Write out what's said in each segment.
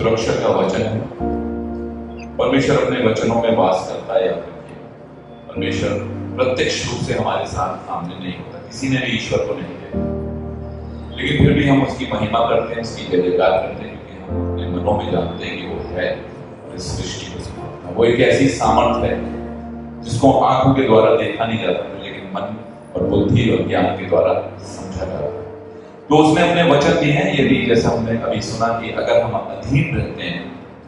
सुरक्षा का वचन है। परमेश्वर अपने वचनों में वास करता है। याद रखिए, परमेश्वर प्रत्यक्ष रूप से हमारे साथ सामने नहीं होता, किसी ने भी ईश्वर को नहीं देखा, लेकिन फिर भी हम उसकी महिमा करते हैं, उसकी जय जयकार करते हैं, क्योंकि हम अपने मनों में जानते हैं कि वो है और इस सृष्टि को संभालता है। वो एक ऐसी सामर्थ है जिसको आंखों के द्वारा देखा नहीं जाता, लेकिन मन और बुद्धि और ज्ञान के द्वारा समझा जाता है। तो उसने अपने वचन दिए हैं। यदि जैसा हमने अभी सुना कि अगर हम अधीन रहते हैं,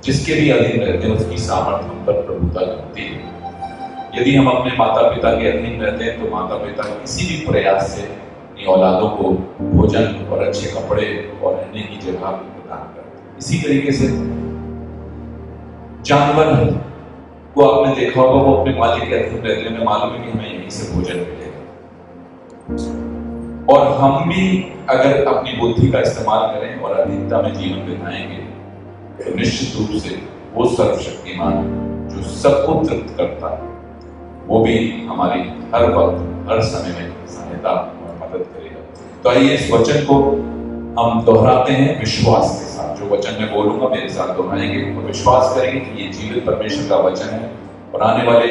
जिसके भी अधीन रहते हैं उसकी सामर्थ हम पर प्रभुता करती है। यदि हम अपने माता पिता के अधीन रहते हैं तो माता पिता किसी भी प्रयास से अपनी औलादों को भोजन और अच्छे कपड़े और रहने की जगह प्रदान करते हैं। इसी तरीके से जानवर को आपने देखा होगा, वो अपने मालिक के अधीन रहते हैं, उन्हें मालूम है कि हमें यहीं से भोजन मिलेगा। और हम भी अगर अपनी बुद्धि का इस्तेमाल करें और अधीनता में जीवन बिताएंगे तो निश्चित रूप से वो सर्वशक्तिमान जो सबको तृप्त करता है, वो भी हमारी हर वक्त हर समय में सहायता और मदद करेगा। तो आइए इस वचन को हम दोहराते हैं विश्वास के साथ। जो वचन मैं बोलूंगा मेरे साथ दोहराएंगे और विश्वास करेंगे कि ये जीवित परमेश्वर का वचन है और आने वाले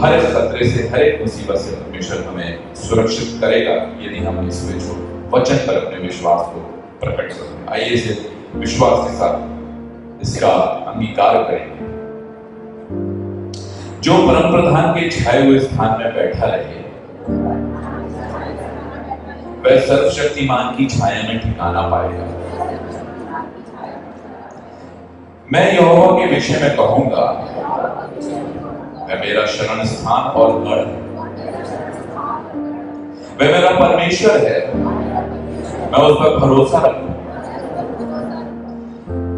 हर एक खतरे से, हर एक मुसीबत से परमेश्वर हमें सुरक्षित करेगा यदि हम इस वचन पर अपने विश्वास को प्रकट करें। आइए इसे विश्वास के साथ इसका अंगीकार करेंगे। जो परम प्रधान के छाए हुए स्थान में बैठा रहे, वह सर्वशक्तिमान की छाया में ठिकाना पाएगा। मैं यहोवा के विषय में कहूंगा, वह मेरा शरण स्थान और गढ़, वह मेरा परमेश्वर है, मैं उस पर भरोसा रखूंगा।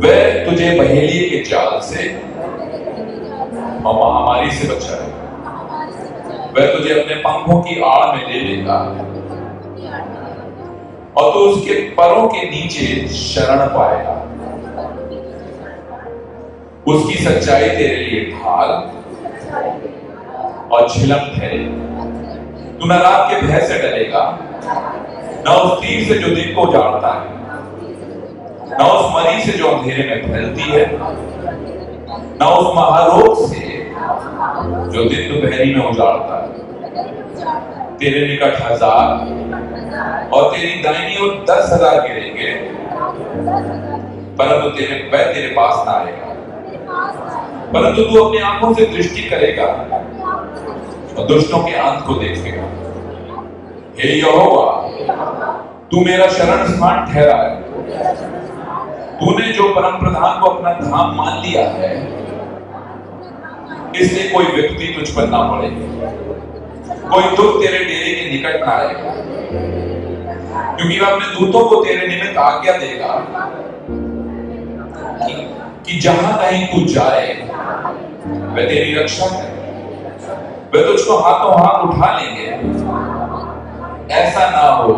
वह तुझे बहेलिए के जाल से और महामारी से बचाएगा। वह तुझे अपने पंखों की आड़ में ले लेगा और तू उसके परों के नीचे शरण पाएगा। उसकी सच्चाई तेरे लिए ढाल और झिलम ठहरे। तू न रात के भय से डरेगा, न उस तीर से जो दिन को उजाड़ता है, न उस मरी से जो अंधेरे में फैलती है, न उस महारोग से जो दिन दोपहरी में उजाड़ता है। तेरे निकट 1000 और तेरी दाहिनी ओर 10,000 गिरेंगे, परंतु तेरे पास ना आएगा। परंतु तू अपनी आंखों से दृष्टि करेगा और दुष्टों के अंत को देखेगा। हे यहोवा, तू मेरा शरण स्थान ठहरा है। तूने जो परम प्रधान को अपना धाम मान लिया है, इसलिए कोई व्यक्ति तुझ पर ना पड़ेगा, कोई दुख तेरे डेरे के निकट ना आएगा, क्योंकि वह अपने दूतों को तेरे निमित्त आज्ञा देगा कि जहां कहीं तू जाए वह तेरी रक्षा करे। वह तुझको हाथों हाथ उठा लेंगे, ऐसा ना हो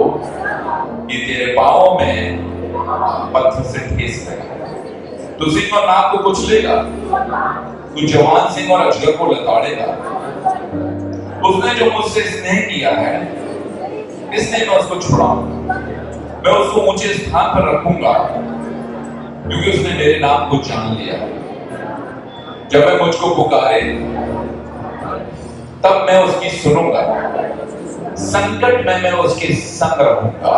कि तेरे पांवों में पत्थर से ठेस लगे। तू सिंह और नाग को कुचलेगा, तू जवान सिंह और अजगर को लताड़ेगा। उसने जो मुझसे स्नेह किया है, इसलिए मैं उसको छुड़ाऊंगा। मैं उसको ऊंचे स्थान पर रखूंगा, क्योंकि उसने मेरे नाम को जान लिया। जब वह मुझको पुकारे तब मैं उसकी सुनूंगा। संकट में मैं उसके संग रहूंगा।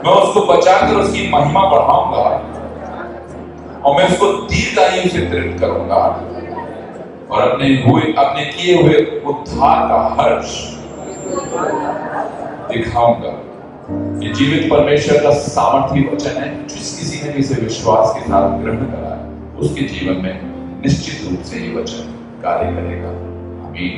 मैं उसको बचाकर उसकी महिमा बढ़ाऊंगा और मैं उसको दीर्घायु से तृप्त करूंगा और अपने किए हुए उद्धार का हर्ष दिखाऊंगा। ये जीवित परमेश्वर का सामर्थी वचन है। जिस किसी ने भी इसे विश्वास के साथ ग्रहण करा है, उसके जीवन में निश्चित रूप से ये वचन कार्य करेगा। आमीन।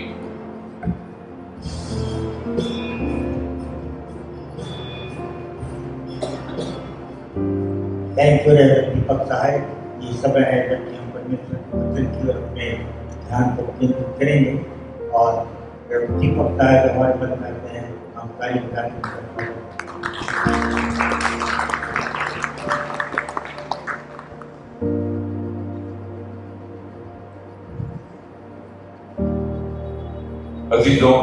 थैंक यू दीपक साहब। ये समय है जबकि हम परमेश्वर के वचन की ओर अपने ध्यान को केंद्रित करेंगे और दीपक साहब हमारे मन करते हैं, हम कार्य करते हैं। अजीजों,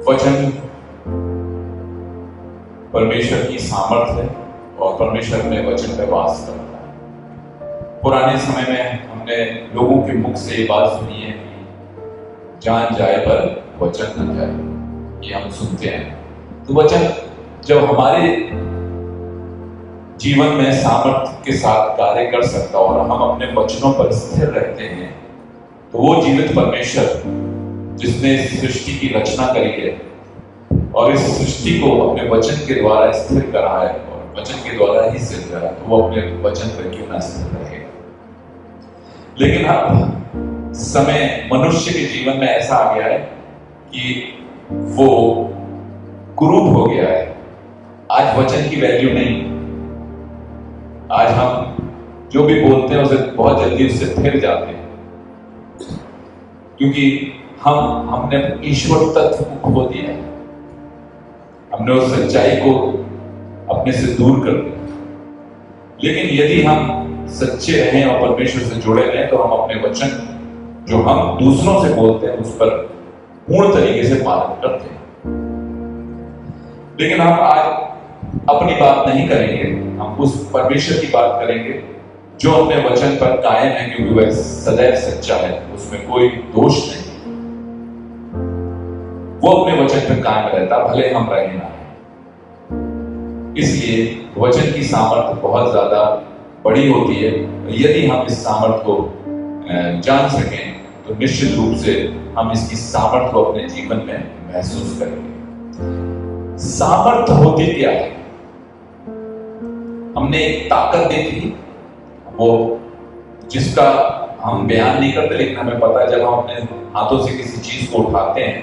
वचन परमेश्वर की सामर्थ है और परमेश्वर में वचन में वास करता है। पुराने समय में हमने लोगों के मुख से ये बात सुनी है कि जान जाए पर वचन न जाए, ये हम सुनते हैं। तो वचन जब हमारे जीवन में सामर्थ्य के साथ कार्य कर सकता और हम अपने वचनों पर स्थिर रहते हैं, तो वो जीवित परमेश्वर जिसने इस सृष्टि की रचना करी है और इस सृष्टि को अपने वचन के द्वारा स्थिर करा है और वचन के द्वारा ही स्थिर करा, तो वो अपने वचन पर क्यों ना स्थिर रहेगा। लेकिन अब समय मनुष्य के जीवन में ऐसा आ गया है कि वो कुरूप हो गया है। आज वचन की वैल्यू नहीं। आज हम जो भी बोलते हैं उसे बहुत जल्दी उससे फिर जाते हैं, क्योंकि हमने ईश्वर तत्व को खो दिया है। हमने उस सच्चाई को अपने से दूर कर दिया। लेकिन यदि हम सच्चे रहें और परमेश्वर से जुड़े रहें, तो हम अपने वचन जो हम दूसरों से बोलते हैं उस पर पूर्ण तरीके से पालन करते हैं। लेकिन हम आज अपनी बात नहीं करेंगे, हम उस परमेश्वर की बात करेंगे जो अपने वचन पर कायम है, क्योंकि वह सदैव सच्चा है, उसमें कोई दोष नहीं। वो अपने वचन पर कायम रहता, भले हम रहे ना। इसलिए वचन की सामर्थ्य बहुत ज्यादा बड़ी होती है। यदि हम इस सामर्थ्य को जान सकें, तो निश्चित रूप से हम इसकी सामर्थ्य को अपने जीवन में महसूस करेंगे। सामर्थ्य होती क्या है? हमने एक ताकत देखी, वो जिसका हम बयान नहीं करते, लेकिन हमें पता है जब हम अपने हाथों से किसी चीज को उठाते हैं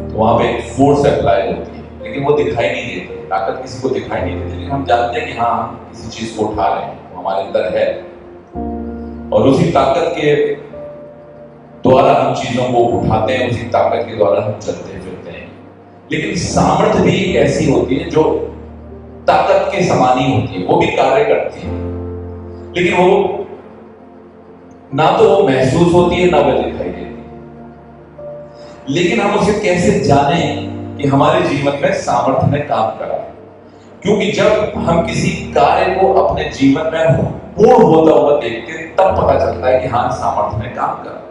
तो वहां पे एक फोर्स अप्लाई होती है, लेकिन वो दिखाई नहीं देती। ताकत किसी को दिखाई नहीं देती, लेकिन हम जानते हैं कि हाँ, हम किसी चीज को उठा रहे हैं, वो हमारे अंदर है। और उसी ताकत के द्वारा हम चीजों को उठाते हैं, उसी ताकत के द्वारा हम चलते फिरते हैं। लेकिन सामर्थ्य भी एक ऐसी होती है जो ताकत के समान ही होती है, वो भी कार्य करती है, लेकिन वो ना तो वो महसूस होती है ना वो दिखाई देती है। लेकिन हम उसे कैसे जाने कि हमारे जीवन में सामर्थ्य ने काम करा? क्योंकि जब हम किसी कार्य को अपने जीवन में पूर्ण होता हुआ देखते हैं, तब पता चलता है कि हाँ, सामर्थ्य ने काम करा।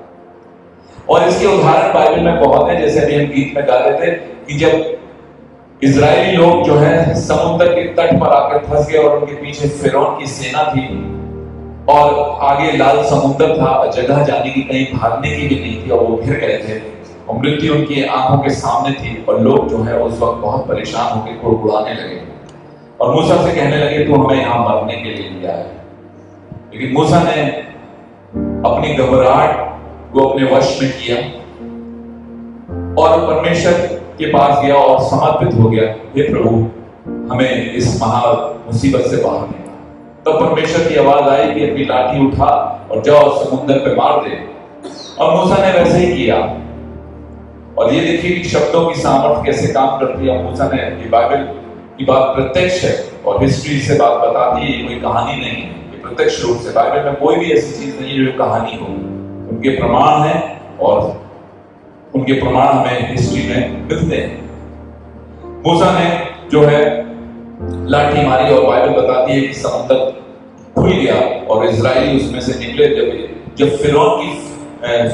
और इसके उदाहरण बाइबल में बहुत है। जैसे अभी हम गीत में गा रहे थे कि जब इजरायली लोग जो है समुद्र के तट पर आकर फंस गए और उनके पीछे फिरौन की सेना थी और आगे लाल समुद्र था, जगह जाने की, कहीं भागने की भी नहीं थी, और वो घिर गए थे और मृत्यु उनकी आंखों के सामने थी। और लोग जो है उस वक्त बहुत परेशान होकर कुड़कुड़ाने लगे और मूसा से कहने लगे, तू हमें यहां मरने के लिए लिया है। लेकिन मूसा ने अपनी घबराहट को अपने वश में किया और परमेश्वर के पास गया और समर्पित हो गया, हे प्रभु, हमें इस महा मुसीबत से बाहर निकाल। तब परमेश्वर की आवाज आई कि अपनी लाठी उठा और जाओ समुद्र पे मार दे। और मूसा ने वैसे ही किया। और ये देखिए कि शब्दों की सामर्थ्य कैसे काम करती है। मूसा ने, ये बाइबल की बात प्रत्यक्ष है और हिस्ट्री से बात बताती है, ये कोई कहानी नहीं है, ये प्रत्यक्ष रूप से बाइबल में कोई भी ऐसी चीज नहीं है जो कहानी हो। उनके प्रमाण है और उनके प्रमाण हमें हिस्ट्री में मिलते हैं। मूसा ने जो है लाठी मारी और बाइबल बताती है कि समुद्र खुल गया और इजरायली उसमें से निकले। जब फिरौन की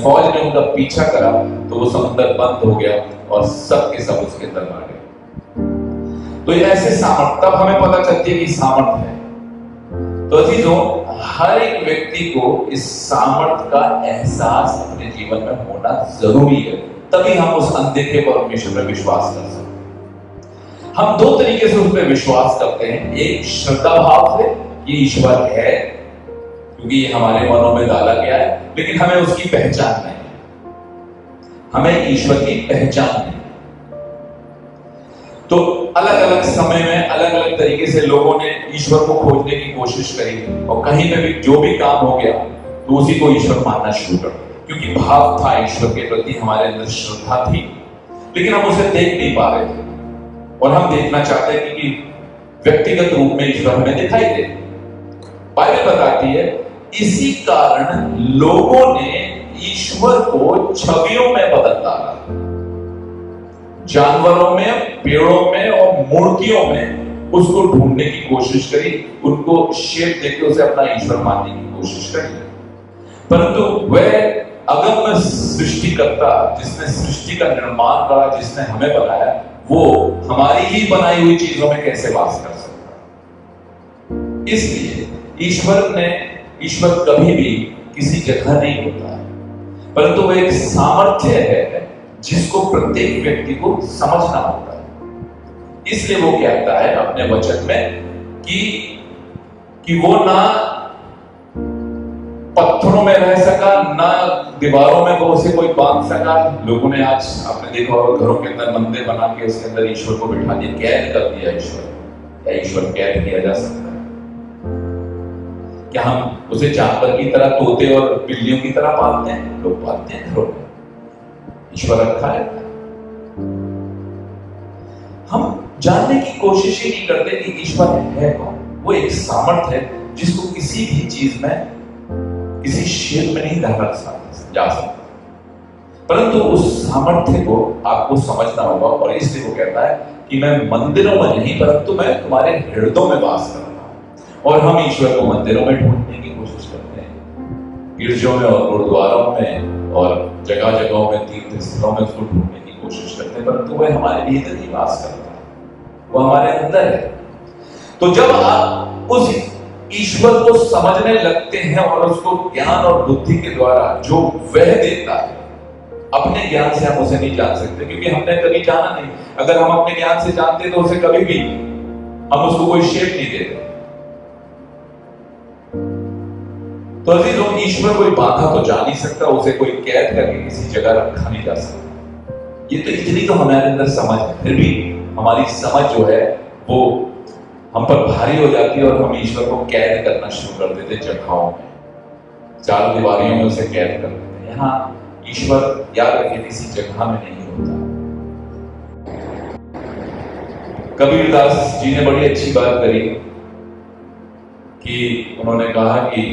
फौज ने उनका पीछा करा तो वो समुद्र बंद हो गया और सब के सब उसके अंदर मार गए। तो ये ऐसे सामर्थ्य, तब हमें पता चलती है कि सामर्थ्य है। तो अजीजों, हर एक व्यक्ति को इस सामर्थ्य का एहसास अपने जीवन में होना जरूरी है, तभी हम उस अनदेखे परमेश्वर में विश्वास कर सकते हैं। हम दो तरीके से उस पर विश्वास करते हैं। एक श्रद्धा भाव से, ये ईश्वर है क्योंकि ये हमारे मनों में डाला गया है, लेकिन हमें उसकी पहचान नहीं, हमें ईश्वर की पहचान नहीं। तो अलग अलग समय में अलग अलग तरीके से लोगों ने ईश्वर को खोजने की कोशिश करी और कहीं पे भी जो भी काम हो गया तो उसी को ईश्वर मानना शुरू कर दिया, क्योंकि भाव था ईश्वर के प्रति, हमारे अंदर श्रद्धा थी, लेकिन हम उसे देख नहीं पा रहे थे। और हम देखना चाहते हैं कि व्यक्तिगत रूप में ईश्वर हमें दिखाई दे। बाइबल बताती है इसी कारण लोगों ने ईश्वर को छवियों में बदल डाला। जानवरों में, पेड़ों में और मूर्तियों में उसको ढूंढने की कोशिश करी, उनको शेप देके उसे अपना ईश्वर मानने की कोशिश करी। परंतु वह अगम्य सृष्टिकर्ता जिसने सृष्टि का निर्माण करा, जिसने हमें बनाया, वो हमारी ही बनाई हुई चीजों में कैसे वास कर सकता? इसलिए ईश्वर कभी भी किसी जगह नहीं होता है, परंतु वह एक सामर्थ्य है जिसको प्रत्येक व्यक्ति को समझना होता है। इसलिए वो कहता है अपने वचन में कि वो ना पत्थरों में रह सका, ना दीवारों में वो उसे कोई बांध सका। लोगों ने आज आपने देखा होगा घरों के अंदर मंदिर बना के उसके अंदर ईश्वर को बिठा दिया, कैद कर दिया ईश्वर। क्या ईश्वर कैद किया जा सकता है? क्या हम उसे जानवर की तरह, तोते और बिल्लियों की तरह पालते हैं? लोग पालते हैं घरों में, ईश्वर रखा है। हम जानने की कोशिश ही नहीं करते कि ईश्वर है कौन। वो एक सामर्थ्य है जिसको किसी भी चीज में, किसी शेप में नहीं रखा जा सकता, परंतु उस सामर्थ्य को आपको समझना होगा। और इसलिए वो कहता है कि मैं मंदिरों में नहीं, परंतु मैं तुम्हारे हृदयों में वास करता हूं। और हम ईश्वर को मंदिरों में ढूंढने की कोशिश करते हैं, गिरजों में और गुरुद्वारों में और जगह जगहों में, तीर्थ स्थलों में उसको ढूंढने की कोशिश करते हैं, परंतु वह हमारे भीतर ही वास करता है, वो हमारे अंदर है। तो जब आप उस ईश्वर को समझने लगते हैं और उसको ज्ञान और बुद्धि के द्वारा जो वह देता है, अपने ज्ञान से हम उसे नहीं जान सकते, क्योंकि हमने कभी जाना नहीं। अगर हम अपने ज्ञान से जानते तो उसे कभी भी हम उसको कोई शेप नहीं देते। तो अजीजों, ईश्वर कोई बाधा तो जा नहीं सकता, उसे कोई कैद करके किसी जगह रखा नहीं जा सकता। ये तो इतनी तो हमारे अंदर समझ है, फिर भी हमारी समझ जो है वो हम पर भारी हो जाती है और हम ईश्वर को कैद करना शुरू कर देते जगहों में, चार दीवारियों में उसे कैद कर देते। यहाँ ईश्वर याद रखिए किसी जगह में नहीं होता। कबीरदास जी ने बड़ी अच्छी बात करी कि उन्होंने कहा कि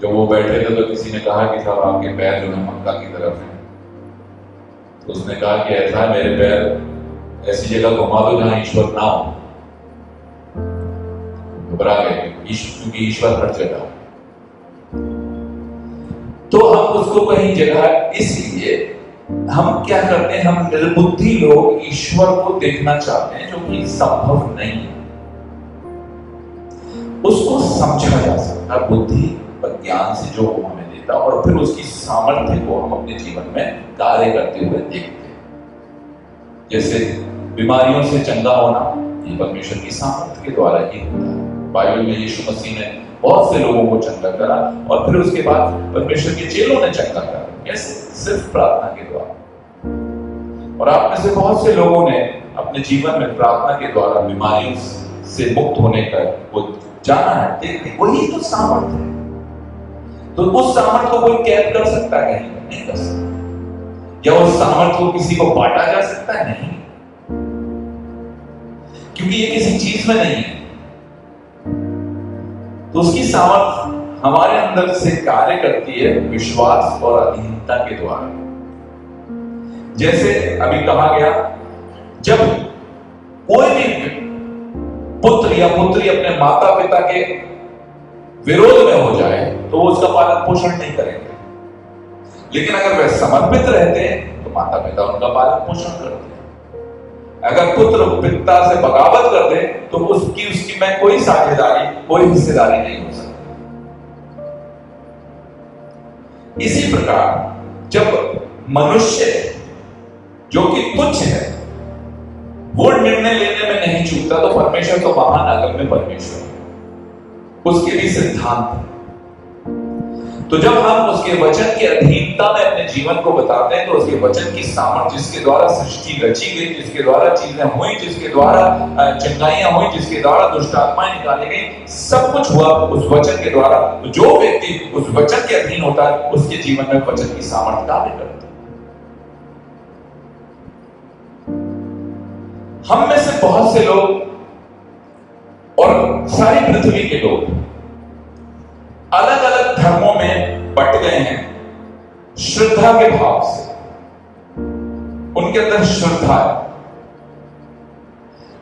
जब वो बैठे थे तो किसी ने कहा कि साहब आपके पैर जो है मक्का की तरफ है। तो उसने कहा कि ऐसा है, मेरे पैर ऐसी जगह घुमा दो जहां ईश्वर ना हो। घबरा गए, क्योंकि ईश्वर हर जगह। तो हम उसको कहीं जगह, इसलिए हम क्या करते हैं, हम निर्बुद्धि लोग ईश्वर को देखना चाहते हैं, जो कि संभव नहीं है। उसको समझा जा सकता बुद्धि और ज्ञान से, जो वो हमें देता, और फिर उसकी सामर्थ्य को हम अपने जीवन में कार्य करते हुए देखते हैं। जैसे बीमारियों से चंगा होना, ये परमेश्वर की सामर्थ्य के द्वारा ही होता है। बाइबल में यीशु मसीह ने बहुत से लोगों को चंगा करा और फिर उसके बाद परमेश्वर के चेलों ने चंगा करा। कैसे? सिर्फ प्रार्थना के द्वारा। और आप में से बहुत से लोगों ने अपने जीवन में प्रार्थना के द्वारा बीमारियों से मुक्त होने का वो जाना है, देखते, वही तो सामर्थ्य है। तो उस सामर्थ्य को कोई कैद कर सकता है? नहीं कर सकता। क्या उस सामर्थ्य को किसी को बांटा जा सकता है? नहीं, क्योंकि ये किसी चीज में नहीं है। तो उसकी सामर्थ्य हमारे अंदर से कार्य करती है विश्वास और अधीनता के द्वारा। जैसे अभी कहा गया, जब कोई भी पुत्र या पुत्री अपने माता पिता के विरोध में हो जाए तो वो उसका पालन पोषण नहीं करेंगे, लेकिन अगर वे समर्पित रहते हैं तो माता पिता उनका पालन पोषण करते हैं। अगर पुत्र पिता से बगावत कर दे तो उसकी में कोई साझेदारी, कोई हिस्सेदारी नहीं हो सकती। इसी प्रकार जब मनुष्य जो कि तुच्छ है वो निर्णय लेने में नहीं चूकता, तो परमेश्वर तो महान अगम्य परमेश्वर, उसके भी सिद्धांत। तो जब हम उसके वचन की अधीनता में अपने जीवन को बताते हैं, तो उसके वचन की सामर्थ्य, जिसके द्वारा सृष्टि रची गई, जिसके द्वारा चीजें हुई, जिसके द्वारा चंगाइयां हुई, जिसके द्वारा दुष्ट आत्माएं निकाली गई, सब कुछ हुआ उस वचन के द्वारा। जो व्यक्ति उस वचन के अधीन होता है, उसके जीवन में वचन की सामर्थ्य कार्य करती है। हम में से बहुत से लोग और सारी पृथ्वी के लोग अलग अलग धर्मों में बट गए हैं श्रद्धा के भाव से। उनके अंदर श्रद्धा है,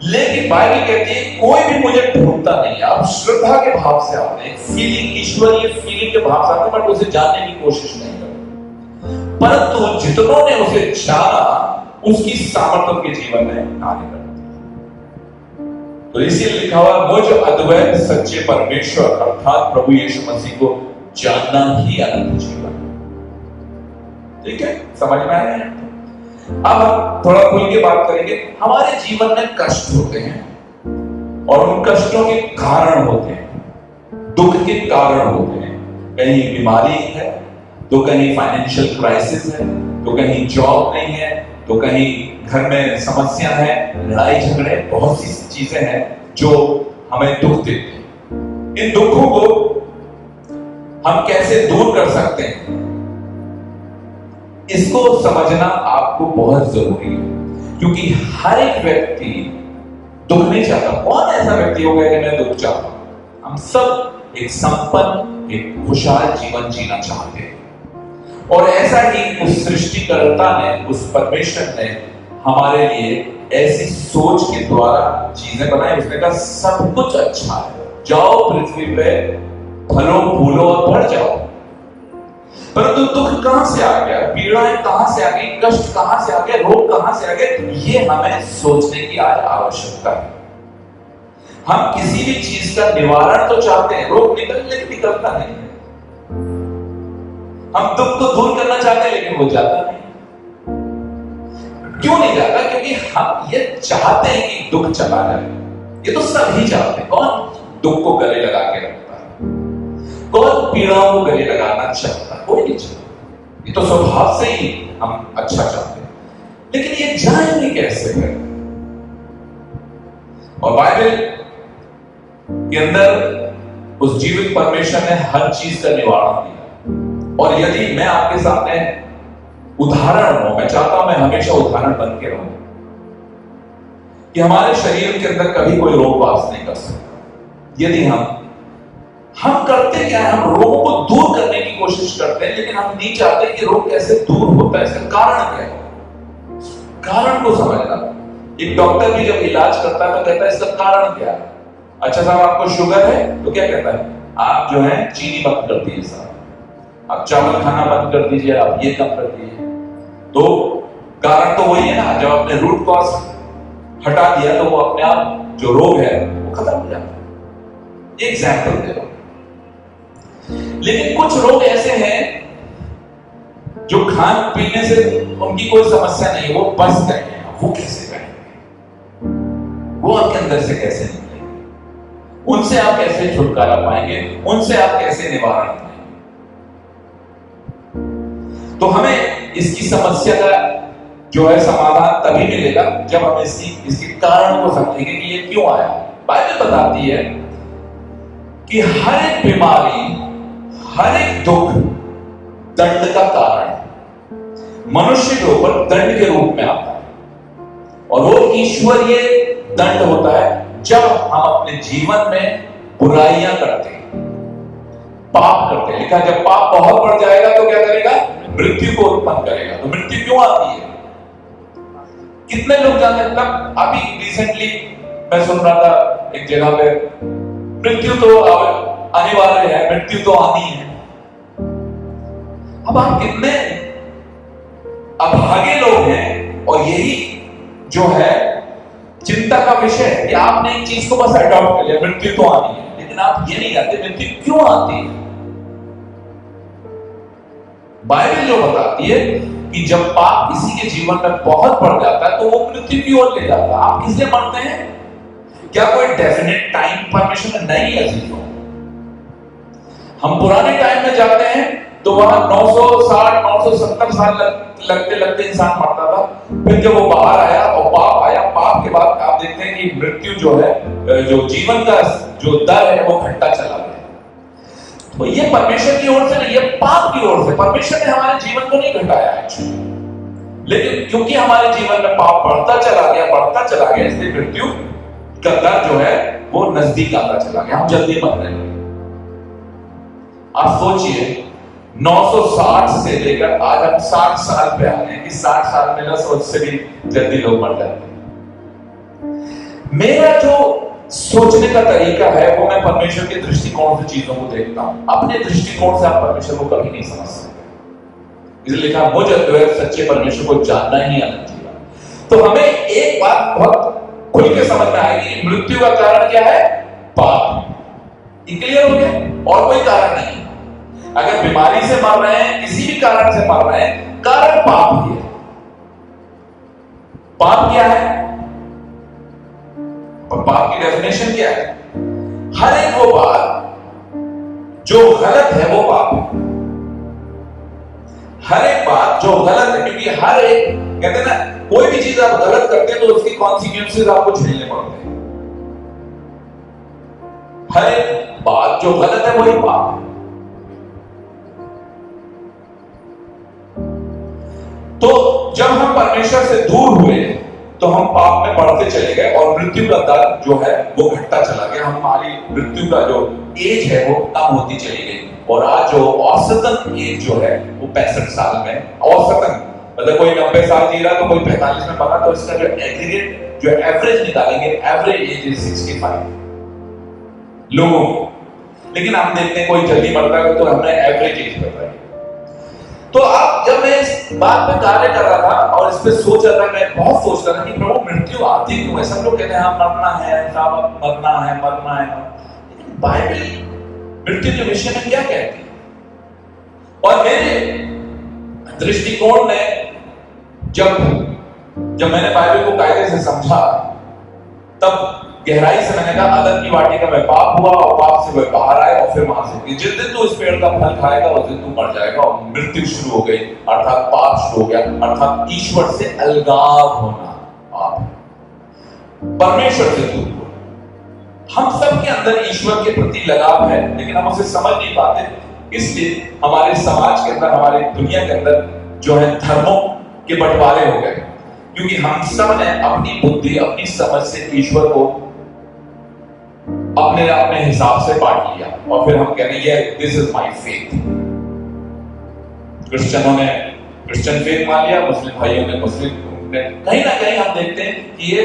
लेकिन बाइबल कहती है कोई भी मुझे ढूंढता नहीं है। आप श्रद्धा के भाव से आते हैं, फीलिंग, ईश्वरीय फीलिंग के भाव से आते हैं, बट उसे जानने की कोशिश नहीं करते। परंतु जितनों ने उसे जाना, उसकी सामर्थ्य उनके जीवन में कार्य करती है। तो इसीलिए लिखा हुआ, मुझ अद्वैत सच्चे परमेश्वर अर्थात प्रभु यीशु मसीह को जानना ही अनंत जीवन। ठीक है, समझ में आया है? अब हम थोड़ा खुल के बात करेंगे। हमारे जीवन में कष्ट होते हैं और उन कष्टों के कारण होते हैं, दुख के कारण होते हैं। कहीं बीमारी है, तो कहीं फाइनेंशियल क्राइसिस है, तो कहीं जॉब नहीं है, तो कहीं घर में समस्या है, लड़ाई झगड़े, बहुत सी चीजें हैं जो हमें दुख देती हैं। इन दुखों को हम कैसे दूर कर सकते हैं, इसको समझना आपको बहुत जरूरी है, क्योंकि हर एक व्यक्ति दुख नहीं चाहता। कौन ऐसा व्यक्ति होगा कि मैं दुख चाहता हूं? हम सब एक संपन्न, एक खुशहाल जीवन जीना चाहते हैं। और ऐसा ही उस सृष्टिकर्ता ने, उस परमेश्वर ने हमारे लिए ऐसी सोच के द्वारा चीजें बनाई। उसने कहा सब कुछ अच्छा है, जाओ पृथ्वी पे फलो फूलो और बढ़ जाओ। परंतु दुख कहां से आ गया, पीड़ाएं कहां से आ गई, कष्ट कहां से आ गया, रोग कहां से आ गए, ये हमें सोचने की आज आवश्यकता है। हम किसी भी चीज का निवारण तो चाहते हैं, रोग निकलता नहीं है। हम दुख को दूर करना चाहते हैं, लेकिन वो जाता नहीं। क्यों नहीं जाता? क्योंकि हम ये चाहते हैं कि दुख चला जाए। ये तो सभी चाहते हैं। कौन दुख को गले लगा के रखता है? कौन पीड़ाओं को गले लगाना चाहता है? कोई नहीं चाहता। ये तो स्वभाव से ही हम अच्छा चाहते हैं, लेकिन ये जाएंगे कैसे फिर? और बाइबल के अंदर उस जीवित परमेश्वर ने हर चीज का निवारण दिया। और यदि मैं आपके सामने उदाहरण हूं, मैं चाहता हूं मैं हमेशा उदाहरण बन के रहूं कि हमारे शरीर के अंदर कभी कोई रोग वास नहीं कर सकता। यदि हम करते क्या है, हम रोगों को दूर करने की कोशिश करते हैं, लेकिन हम नहीं चाहते कि रोग कैसे दूर होता है, इसका कारण क्या है। कारण को समझना। एक डॉक्टर भी जब इलाज करता है तो कहता है इसका कारण क्या है। अच्छा साहब आपको शुगर है, तो क्या कहता है, आप जो है चीनी बंद कर दीजिए साहब, आप चावल खाना बंद कर दीजिए, आप ये कम कर दीजिए। तो कारण तो वही है ना, जब आपने रूट कॉज हटा दिया तो वो अपने आप जो रोग है वो खत्म हो जाता है। एग्जाम्पल दे रहा हूं। लेकिन कुछ रोग ऐसे हैं जो खान पीने से उनकी कोई समस्या नहीं है, वो बस गए हैं। वो कैसे गए, वो आपके अंदर से कैसे निकलेंगे, उनसे आप कैसे छुटकारा पाएंगे, उनसे आप कैसे निवारण पाएंगे? तो हमें इसकी समस्या का जो है समाधान तभी मिलेगा जब हम इसके कारण को समझेंगे कि ये क्यों आया। बाइबल बताती है कि हर एक बीमारी, हर एक दुख दंड का कारण है। मनुष्य के ऊपर दंड के रूप में आता है, और वो ईश्वरीय दंड होता है जब हम अपने जीवन में बुराइयां करते हैं, पाप करते हैं। लिखा जब पाप बहुत बढ़ जाएगा तो क्या करेगा, मृत्यु को उत्पन्न करेगा। तो मृत्यु क्यों आती है? कितने लोग जानते हैं? तब अभी रिसेंटली मैं सुन रहा था एक जगह पे, मृत्यु तो अनिवार्य है, मृत्यु तो आनी है। अब आप कितने अभागे लोग हैं, और यही जो है चिंता का विषय है कि आपने एक चीज को बस अडॉप्ट कर लिया, मृत्यु तो आनी है, लेकिन आप ये नहीं जानते मृत्यु क्यों आती है। बाइबल जो बताती है कि जब पाप किसी के जीवन में बहुत बढ़ जाता है तो वो मृत्यु की ओर ले जाता है। आप किस लिए मरते हैं? क्या कोई डेफिनेट टाइम परमिशन नहीं है? हम पुराने टाइम में जाते हैं तो वहां 960 970 साल लगते लगते इंसान मरता था। फिर जब वो बाहर आया और पाप आया, पाप के बाद आप देखते हैं कि मृत्यु जो है, जो जीवन का जो दर है वो घटता चला गया। तो ये परमेश्वर की ओर से नहीं, ये पाप की ओर से। परमेश्वर ने हमारे जीवन को नहीं घटाया एक्चुअली, लेकिन क्योंकि हमारे जीवन में पाप बढ़ता चला गया, इसलिए मृत्यु का दर जो है वो नजदीक आता चला गया। हम जल्दी मर रहे हैं। आप सोचिए 960 से लेकर आज हम 60 साल पे आ गए कि 60 साल में ना सोच से भी जल्दी लोग मर जाते हैं। मेरा जो सोचने का तरीका है वो मैं परमेश्वर के दृष्टिकोण से चीजों को देखता हूं। अपने दृष्टिकोण से आप परमेश्वर को कभी नहीं समझ सकते। इसलिए लिखा मुझे जो है सच्चे परमेश्वर को जानना ही आना चाहिए। तो हमें एक बात बहुत खुल के समझ में आएगी, मृत्यु का कारण क्या है? पाप। क्लियर हो गया? और कोई कारण नहीं। अगर बीमारी से मर रहे हैं, किसी भी कारण से मर रहे हैं, कारण पाप ही है। पाप क्या है और पाप की डेफिनेशन क्या है? हर एक वो बात जो गलत है वो पाप है। हर एक बात जो गलत है, क्योंकि हर एक कहते हैं ना, कोई भी चीज आप गलत करते हैं तो उसकी कॉन्सिक्वेंसेस आपको झेलने पड़ते हैं। हर एक बात जो गलत है वही पाप है। तो जब हम परमेश्वर से दूर हुए तो हम पाप में बढ़ते चले गए और मृत्यु का दर जो है वो घटता चला गया। हमारी मृत्यु का जो एज है वो कम होती चली गई और आज जो औसतन एज जो है वो 65 साल में, औसतन मतलब कोई 90 साल जी रहा तो कोई 45 में मरा, तो इसका जो एग्रीगेट जो एवरेज निकालेंगे, एवरेज एज इज 65 लोगों को। लेकिन हम देखते हैं कोई जल्दी मरता है तो हमने एवरेज एज बताई। तो अब जब मैं इस बात पे कार्य कर रहा था और इस पे सोच रहा था, मैं बहुत सोच रहा था कि प्रभु मृत्यु आती क्यों है? सब लोग कहते हैं हाँ मरना है, साहब मरना है, मरना है, लेकिन बाइबल मृत्यु के विषय में क्या कहती है? और मेरे दृष्टिकोण ने जब मैंने बाइबल को कायदे से समझा, तब गहराई से मैंने कहा अदन की वाटिका में पाप हुआ और पाप से वह बाहर आए और फिर वहां से जिस दिन तू इस पेड़ का फल खाएगा उस दिन तू मर जाएगा और मृत्यु शुरू हो गई, अर्थात पाप शुरू हो गया, अर्थात ईश्वर से अलगाव होना पाप है, परमेश्वर से दूर होना। हम सब के अंदर ईश्वर के प्रति लगाव है लेकिन हम उसे समझ नहीं पाते। इसलिए हमारे समाज के अंदर, हमारी दुनिया के अंदर जो है धर्मों के बंटवारे हो गए, क्योंकि हम सब ने अपनी बुद्धि, अपनी समझ से ईश्वर को अपने हिसाब से बांट लिया और फिर हम कह रहे हैं दिस इज माय फेथ। क्रिश्चियनों ने क्रिश्चियन फेथ मान लिया, मुस्लिम भाइयों ने मुस्लिम ने। कहीं ना कहीं हम देखते हैं कि ये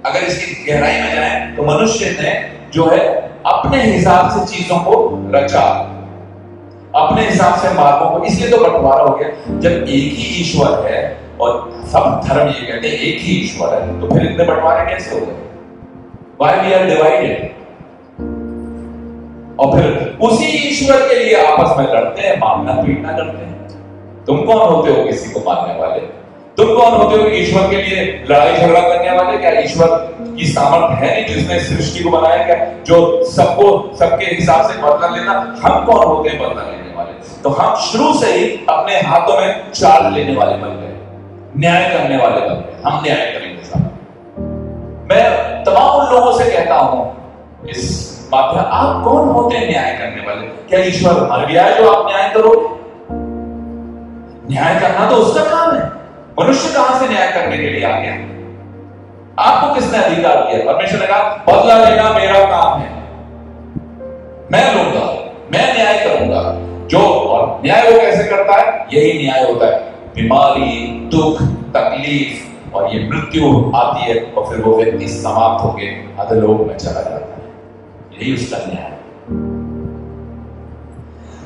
अगर इसकी गहराई में जाए तो मनुष्य ने जो है अपने हिसाब से चीजों को रचा, अपने हिसाब से मार्गों को, इसलिए तो बंटवारा हो गया। जब एक ही ईश्वर है और सब धर्म ये कहते हैं एक ही ईश्वर है, तो फिर इतने बंटवारे कैसे हो गए? Why we are divided? और फिर उसी ईश्वर के लिए आपस में लड़ते हैं, मारना पीटना करते हैं। तुम कौन होते हो किसी को मारने वाले? तुम कौन होते हो ईश्वर के लिए लड़ाई झगड़ा करने वाले? क्या ईश्वर की सामर्थ्य है नहीं जिसने सृष्टि को बनाया? क्या जो सबको सबके हिसाब से बदला लेना? हम कौन होते हैं बदला लेने वाले? तो हम शुरू से ही अपने हाथों में चाल लेने वाले बन गए, न्याय करने वाले बन गए। हम न्याय करेंगे साहब। मैं तमाम उन लोगों से कहता हूं इस बात में, आप कौन होते हैं न्याय करने वाले? क्या ईश्वर मर गया है जो आप न्याय करोगे? न्याय करना तो उसका काम है। मनुष्य कहां से न्याय करने के लिए आ गया? आपको किसने अधिकार दिया? परमेश्वर ने कहा बदला लेना मेरा काम है, मैं लूंगा, मैं न्याय करूंगा। जो और न्याय वो कैसे करता है? यही न्याय होता है। बीमारी, दुख, तकलीफ और ये मृत्यु आती है और फिर वो व्यक्ति समाप्त होकर अधोलोक में चला जाता है। यही उसका न्याय है।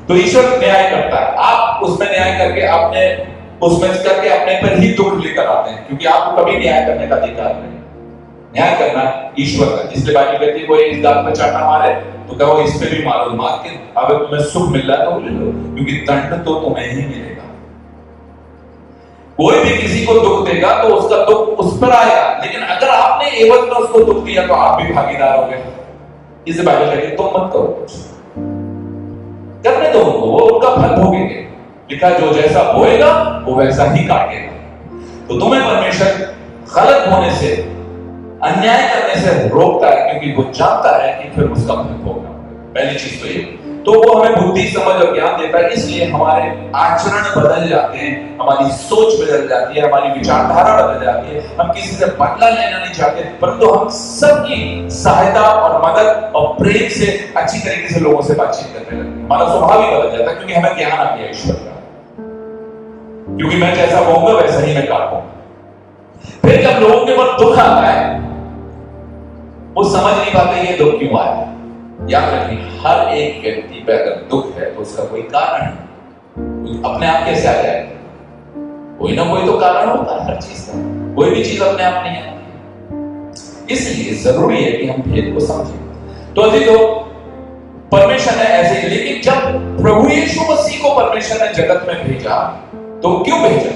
तो ईश्वर न्याय करता है, आप उसमें न्याय करके अपने पर ही दुख लेकर आते हैं, क्योंकि आपको कभी न्याय करने का अधिकार नहीं। न्याय करना ईश्वर का। इसलिए बाइबल कहती है कोई इस दांत पर चाटा मारे तो कहो इस पे भी मारो, मार के अगर तुम्हें सुख मिल रहा है तो ले लो, क्योंकि दंड तो तुम्हें ही मिलेगा। कोई भी किसी को दुख देगा तो उसका दुख उस पर आएगा, लेकिन अगर आपने एवज में उसको दुख दिया तो आप भी भागीदार हो गए। इसे बाइबल कहती है तुम मत करो कुछ, करने दो उनको, वो उनका फल भोगेंगे। लिखा जो जैसा बोएगा वो वैसा ही काटेगा। तो तुम्हें परमेश्वर गलत होने से, अन्याय करने से रोकता है, क्योंकि वो जानता है कि फिर उसका फल भोगना। पहली चीज तो ये, तो वो हमें बुद्धि, समझ और ज्ञान देता है, इसलिए हमारे आचरण बदल जाते हैं, हमारी सोच बदल जाती है, हमारी विचारधारा बदल जाती है। हम किसी से बदला लेना नहीं चाहते, परंतु हम सबकी सहायता और मदद और प्रेम से अच्छी तरीके से लोगों से बातचीत करने लगते हैं। हमारा स्वभाव ही बदल जाता है, क्योंकि हमें ज्ञान आ गया ईश्वर का, क्योंकि मैं जैसा बोऊंगा वैसा ही मैं काटूंगा। फिर जब लोगों के ऊपर दुख आता है वो समझ नहीं पाते ये दुख क्यों आया। याद रखिए, हर एक व्यक्ति पे अगर दुख है तो उसका कोई कारण है। अपने आप कैसे आ जाएगा? कोई ना कोई तो कारण होता है हर चीज का। कोई भी चीज अपने आप नहीं आती। इसलिए जरूरी है कि हम भेद को समझें। तो अभी तो परमेश्वर ने ऐसे ही, लेकिन जब प्रभु यीशु मसीह को परमेश्वर ने जगत में भेजा तो क्यों भेजा?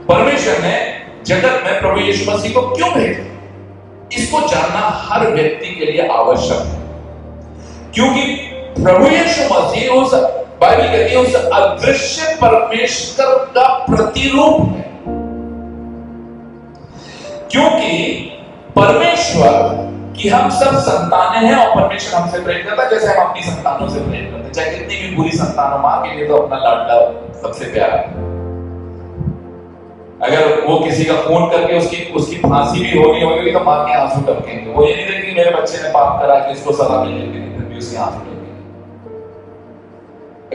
परमेश्वर ने जगत में प्रभु यीशु मसीह को क्यों भेजा, इसको जानना हर व्यक्ति के लिए आवश्यक है। क्योंकि प्रभु यीशु मसीह उस बाइबल कहती है उस अदृश्य परमेश्वर का प्रतिरूप है। क्योंकि परमेश्वर कि हम सब संतानें हैं और परमेश्वर हमसे प्रेम करता है जैसे हम अपनी संतानों से प्रेम करते हैं। चाहे कितनी भी बुरी संतान हो, मां के लिए तो अपना लाडला सबसे प्यारा है। अगर वो किसी का खून करके उसकी फांसी भी होगी तो मां के आंसू टपकेंगे। वो ये नहीं देखेगी मेरे बच्चे ने पाप करा कि इसको सजा मिलेगी, फिर भी उसके आंसू टपकेंगे।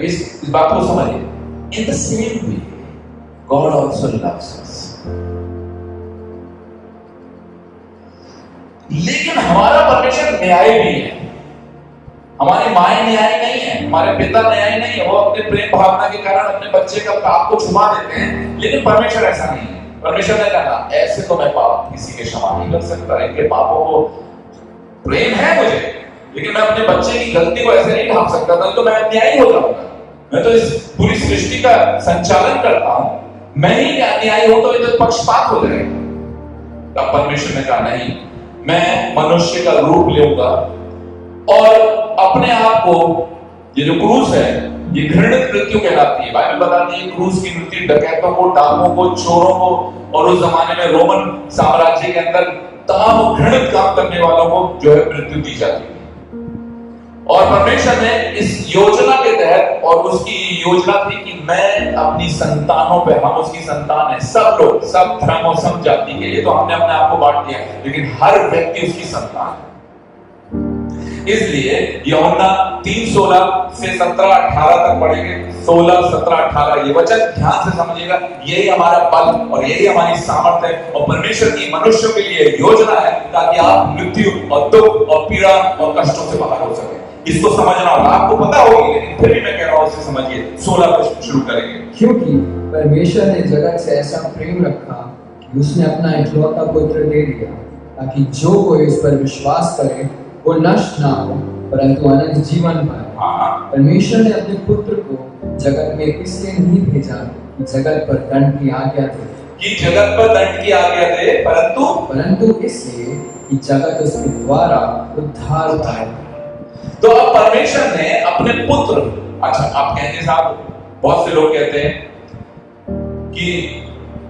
इस बात को समझिए। In the same way God also loves अस। लेकिन हमारा परमेश्वर न्यायी भी है। हमारी माएं न्यायी नहीं है, हमारे पिता न्यायी नहीं है। वो अपने प्रेम भावना के कारण अपने बच्चे का पाप को छुपा देते हैं, लेकिन परमेश्वर ऐसा नहीं है। परमेश्वर ने कहा ऐसे तो मैं पाप किसी के क्षमा नहीं कर सकता। इनके पापों को प्रेम है मुझे, लेकिन मैं अपने बच्चे की गलती को ऐसे नहीं ढांप सकता था, तो मैं न्यायी हो जाऊंगा। मैं तो इस पूरी सृष्टि का संचालन करता हूं, मैं ही न्यायी हूं तो ये तो पक्षपात हो जाएगा। तब परमेश्वर ने कहा नहीं, मैं मनुष्य का रूप लूंगा और अपने आप को, ये जो क्रूस है ये घृणित मृत्यु कहलाती है। बाइबल बताती है क्रूस की मृत्यु डकैतों को, डाकुओं को, चोरों को और उस जमाने में रोमन साम्राज्य के अंदर तमाम घृणित काम करने वालों को जो है मृत्यु दी जाती है। और परमेश्वर ने इस योजना के तहत, और उसकी योजना थी कि मैं अपनी संतानों पे, हम उसकी संतान है, सब लोग, सब धर्म और सब जाति के लिए तो हमने अपने आप को बांट दिया, लेकिन हर व्यक्ति उसकी संतान है। इसलिए यूहन्ना 3:16 से 17-18 तक पढ़ेंगे। 16, 17, 18 ये वचन ध्यान से समझिएगा। यही हमारा बल और यही हमारी सामर्थ्य है और परमेश्वर की मनुष्यों के लिए योजना है ताकि आप मृत्यु और दुख और पीड़ा और कष्टों से बाहर हो सके। इसको समझना होगा। आपको पता होगी, लेकिन फिर भी मैं कह रहा हूं, इसे समझिए। 16 को शुरू करेंगे। क्योंकि परमेश्वर ने जगत से ऐसा प्रेम रखा कि उसने अपना इकलौता पुत्र दे दिया, ताकि जो कोई उस पर विश्वास करे वो नष्ट ना हो परंतु अनंत जीवन पाए। परमेश्वर ने अपने पुत्र को जगत में इसलिए नहीं भेजा कि जगत पर दंड की आज्ञा दे, कि जगत पर दंड की आज्ञा दे, परंतु इसलिए कि जगत उसके द्वारा उद्धार पाए। तो अब परमेश्वर ने अपने पुत्र, अच्छा आप कहेंगे साहब, बहुत से लोग कहते हैं कि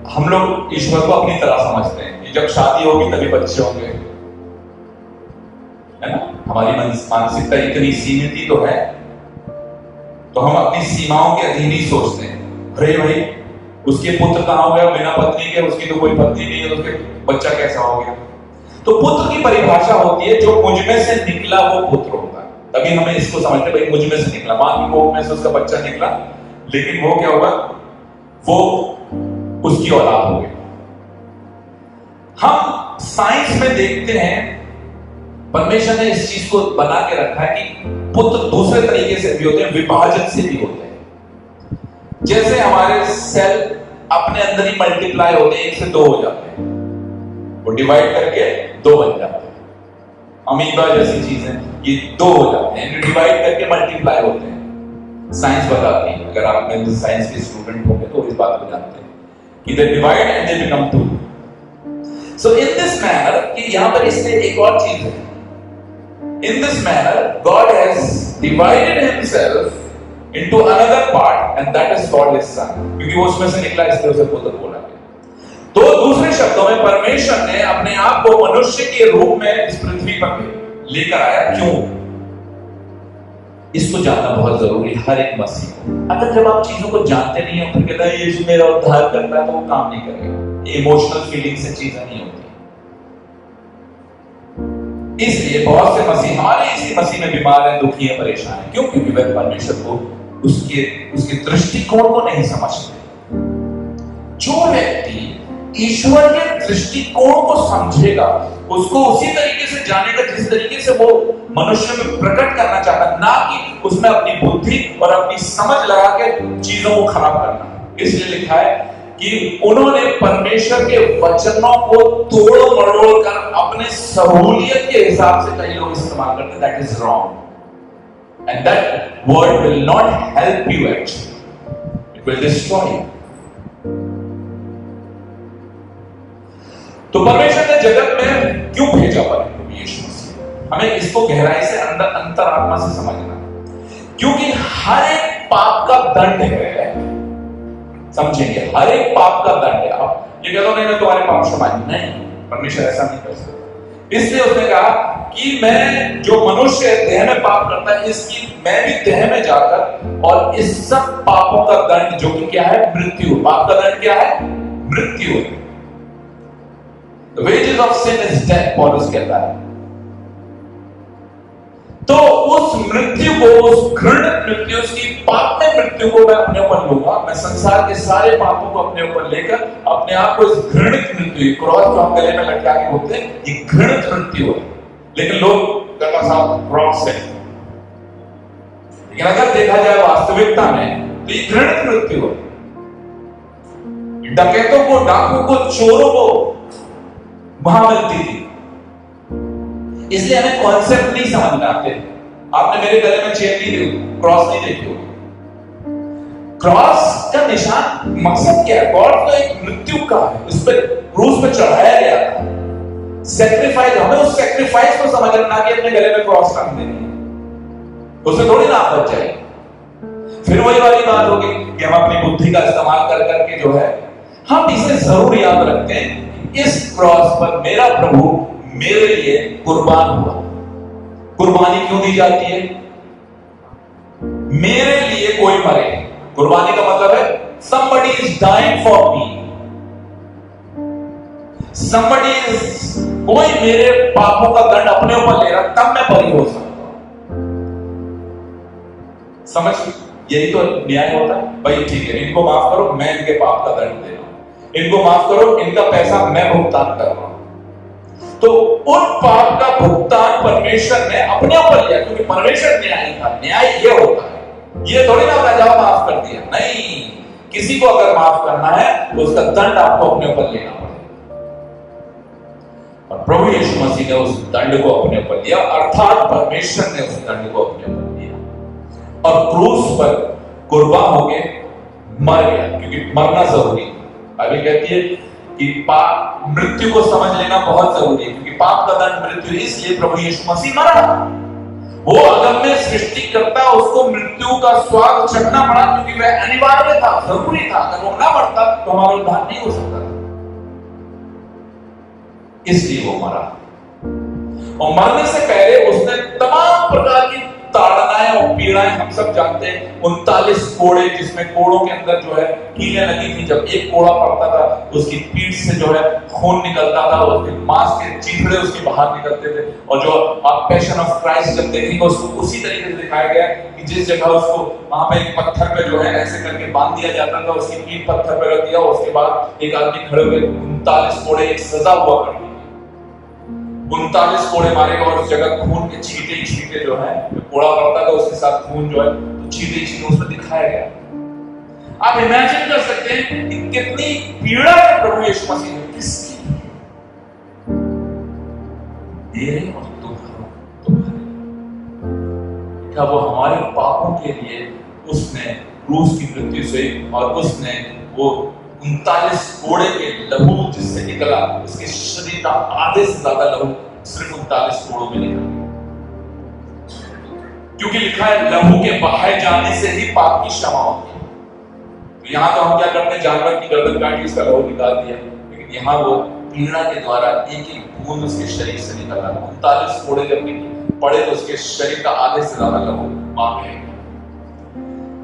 हम लोग ईश्वर को अपनी तरह समझते हैं कि जब शादी होगी तभी बच्चे होंगे, है ना। हमारी मानसिकता इतनी सीमित ही तो है, तो हम अपनी सीमाओं के अधीन ही सोचते हैं। अरे भाई उसके पुत्र कहां हो गया बिना पत्नी के, उसकी तो कोई पत्नी नहीं है, तो उसके बच्चा कैसा हो गया। तो पुत्र की परिभाषा होती है जो मुझ में से निकला वो पुत्र होता है। तभी हमें इसको समझते भाई मुझ में से निकला, मां की कोख में से उसका बच्चा निकला, लेकिन वो क्या होगा, वो उसकी औलाद हो गई। हम साइंस में देखते हैं परमेश्वर ने इस चीज को बना के रखा है कि पुत्र दूसरे तरीके से भी होते हैं, विभाजन से भी होते हैं। जैसे हमारे सेल अपने अंदर ही मल्टीप्लाई होते हैं, 1 से 2 हो जाते हैं, वो डिवाइड करके 2 बन जाते हैं। अमीबा जैसी चीज है, ये 2 हो जाते हैं, डिवाइड करके मल्टीप्लाई होते हैं। साइंस बताती है, अगर आप साइंस के स्टूडेंट होंगे तो इस बात को जानते हैं कि they divide and they become 2। So in this manner, कि यहां पर इसमें एक और चीज है, in this manner God has divided himself into another part and that is called his son, क्योंकि वो उसमें से निकला इसलिए उसे पुत्र बोला गया। तो दूसरे शब्दों में परमेश्वर ने अपने आप को मनुष्य के रूप में इस पृथ्वी पर लेकर आया। क्यों? इसको जानना बहुत जरूरी हर एक मसीह को। अगर जब आप चीजों को जानते नहीं हो फिर कहता है यीशु मेरा उद्धार करता है, तो वो काम नहीं करेगा। इमोशनल फीलिंग से चीजें नहीं होती। इसलिए बहुत से मसीह हमारे इसी मसीह में बीमार हैं, दुखी हैं, परेशान हैं। क्यों? क्योंकि वे परमेश्वर को उसके दृष्टिकोण को नहीं समझते। जो व्यक्ति ईश्वर के दृष्टिकोण को समझेगा उसको उसी तरीके से जानेगा जिस तरीके से वो मनुष्य में प्रकट करना चाहता है, ना कि उसमें अपनी बुद्धि और अपनी समझ लगा के चीजों को खराब करना। इसलिए लिखा है कि उन्होंने परमेश्वर के वचनों को तोड़ मरोड़ कर अपने सहूलियत के हिसाब से कई लोग इस्तेमाल करते हैं। That is wrong and that word will not help you actually, it will destroy you. तो परमेश्वर ने जगत में क्यों भेजा प्रभु यीशु मसीह, हमें इसको गहराई से अंदर अंतरात्मा से समझना, क्योंकि हर एक पाप का दंड है। समझेंगे, हर एक पाप का दंड है। आप ये कह दो नहीं मैं तुम्हारे पाप क्षमा नहीं, परमेश्वर ऐसा नहीं कर सकता। इसलिए उसने कहा कि मैं जो मनुष्य देह में पाप करता है इसकी मैं भी देह में जाकर और इस सब पापों का दंड जो कि क्या है, मृत्यु। पाप का दंड क्या है, मृत्यु है। The wages of sin is death, पौलुस कहता है। तो उस मृत्यु को, उस घृणित मृत्यु, उसकी पाप में मृत्यु को मैं अपने ऊपर लूंगा। मैं संसार के सारे पापों को अपने ऊपर लेकर अपने आप को इस घृणित मृत्यु, क्रॉस जो हम गले में लटका के बोलते हैं, ये घृणित मृत्यु है। लेकिन लोग कहते हैं साहब क्रॉस है, लेकिन अगर देखा जाए वास्तविकता में तो ये घृणित मृत्यु है। डकैतों को, डाकुओं को, चोरों को वहां मिलती थी। इसलिए हमें कॉन्सेप्ट नहीं समझ में आते। आपने मेरे गले में चेन नहीं देखी, क्रॉस नहीं देखी होगी। क्रॉस का निशान मकसद क्या है? क्रॉस तो एक मृत्यु का है, उस पर क्रूस पे चढ़ाया गया था, सैक्रिफाइस। हमें उस सैक्रिफाइस को समझना कि अपने गले में क्रॉस टांग देनी है, उससे थोड़ी ना आप बच जाएंगे। फिर वही वाली बात होगी कि हम अपनी बुद्धि का इस्तेमाल कर करके जो है, हम इसे जरूर याद रखते हैं इस क्रॉस पर मेरा प्रभु मेरे लिए कुर्बान हुआ। कुर्बानी क्यों दी जाती है? मेरे लिए कोई मरे। कुर्बानी का मतलब है somebody is dying for me, somebody is, कोई मेरे पापों का दंड अपने ऊपर ले रहा, तब मैं बरी हो सकता हूं। समझ, यही तो न्याय होता है। भाई ठीक है, इनको माफ करो, मैं इनके पाप का दंड दे रहा हूं, इनको माफ करो, इनका पैसा मैं भुगतान कर रहा हूं। तो उन पाप का भुगतान परमेश्वर ने अपने ऊपर लिया, क्योंकि परमेश्वर न्यायी था। न्याय ये होता है, ये थोड़ी ना होता जाओ माफ कर दिया, नहीं। किसी को अगर माफ करना है तो उसका दंड आपको अपने ऊपर लेना पड़ेगा, और प्रभु यीशु मसीह ने उस दंड को अपने ऊपर लिया, अर्थात परमेश्वर ने उस दंड को अपने ऊपर लिया और क्रूस पर कुर्बान होके मर गया, क्योंकि मरना जरूरी। बाइबल कहती है कि पाप, मृत्यु को समझ लेना बहुत जरूरी है, क्योंकि पाप का दंड मृत्यु। इसलिए प्रभु यीशु मसीह मरा। वो अगम्य सृष्टि करता, उसको मृत्यु का स्वाद चखना पड़ा, क्योंकि वह अनिवार्य था, जरूरी था। अगर वो ना मरता तो हमारा उद्धार नहीं हो सकता था, इसलिए वो मरा। और मरने से पहले उसने तमाम प्रकार की ताड़नाएं और पीड़ाएं, हम सब जानते हैं, 39 कोड़े, जिसमें कोड़ों के अंदर जो है कीलें लगी थी। जब एक कोड़ा पड़ता था उसकी पीठ से जो है खून निकलता था, उसके मांस के चीथड़े उसके बाहर निकलते थे। और जो आप पैशन ऑफ क्राइस्ट जब देखेंगे उसको उसी तरीके से दिखाया गया कि जिस जगह उसको वहां पे एक पत्थर पे जो है ऐसे करके बांध दिया जाता था, उसकी पीठ पत्थर पे रख दिया, उसके बाद एक आदमी खड़े हुए 39 कोड़े, एक सजा हुआ करती। 39 कोड़े मारेगा और उस जगह खून के छींटे ही छींटे जो है, कोड़ा पड़ता था उसके साथ खून जो है, तो छींटे ही छींटे उसमें दिखाया गया। आप इमेजिन कर सकते हैं कि कितनी पीड़ा है प्रभु यीशु मसीह ने, किसकी? मेरे और तुम्हारे। क्या वो हमारे पापों के लिए उसने क्रूस की मृत्यु से, और उसने वो 39 कोड़े के लहू जिससे निकला, उसके शरीर का आधे से ज्यादा लहू सिर्फ 39 कोड़ों में निकला। क्योंकि लिखा है लहू के बहाए जाने से ही पाप की क्षमा होती है। तो यहां तो हम क्या करते हैं, जानवर की गर्दन काटी उसका लहू निकाल दिया, लेकिन यहां वो पीड़ा के द्वारा एक एक बूंद उसके शरीर से निकला। 39 कोड़े जब पड़े तो उसके शरीर का आधे से ज्यादा लहू वहां गया।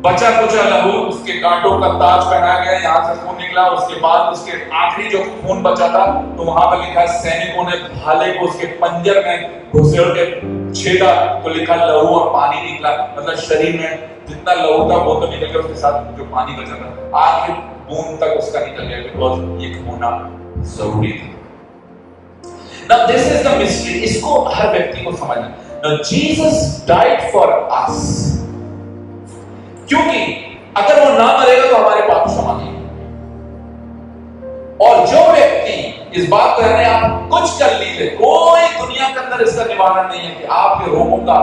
बचा कुचा लहू, उसके कांटों का ताज पहनाया गया, यहाँ से खून निकला। उसके बाद उसके आखिरी जो खून बचा था, तो वहां पर लिखा सैनिकों ने भाले को उसके पंजर में घुसेड़ के छेदा, तो लिखा लहू और पानी निकला। मतलब शरीर में जितना लहू था वो तो निकल गया, उसके साथ जो पानी बचा था आखिरी बूंद तक उसका निकल गया, बिकॉज ये होना जरूरी था। Now this is the mystery, इसको हर व्यक्ति को समझना। Now Jesus died for us, क्योंकि अगर वो ना मरेगा तो हमारे पाप क्षमा नहीं। और जो व्यक्ति इस बात को है आप कुछ कर लीजिए, कोई दुनिया के अंदर इसका निवारण नहीं है कि आपके रोगों का,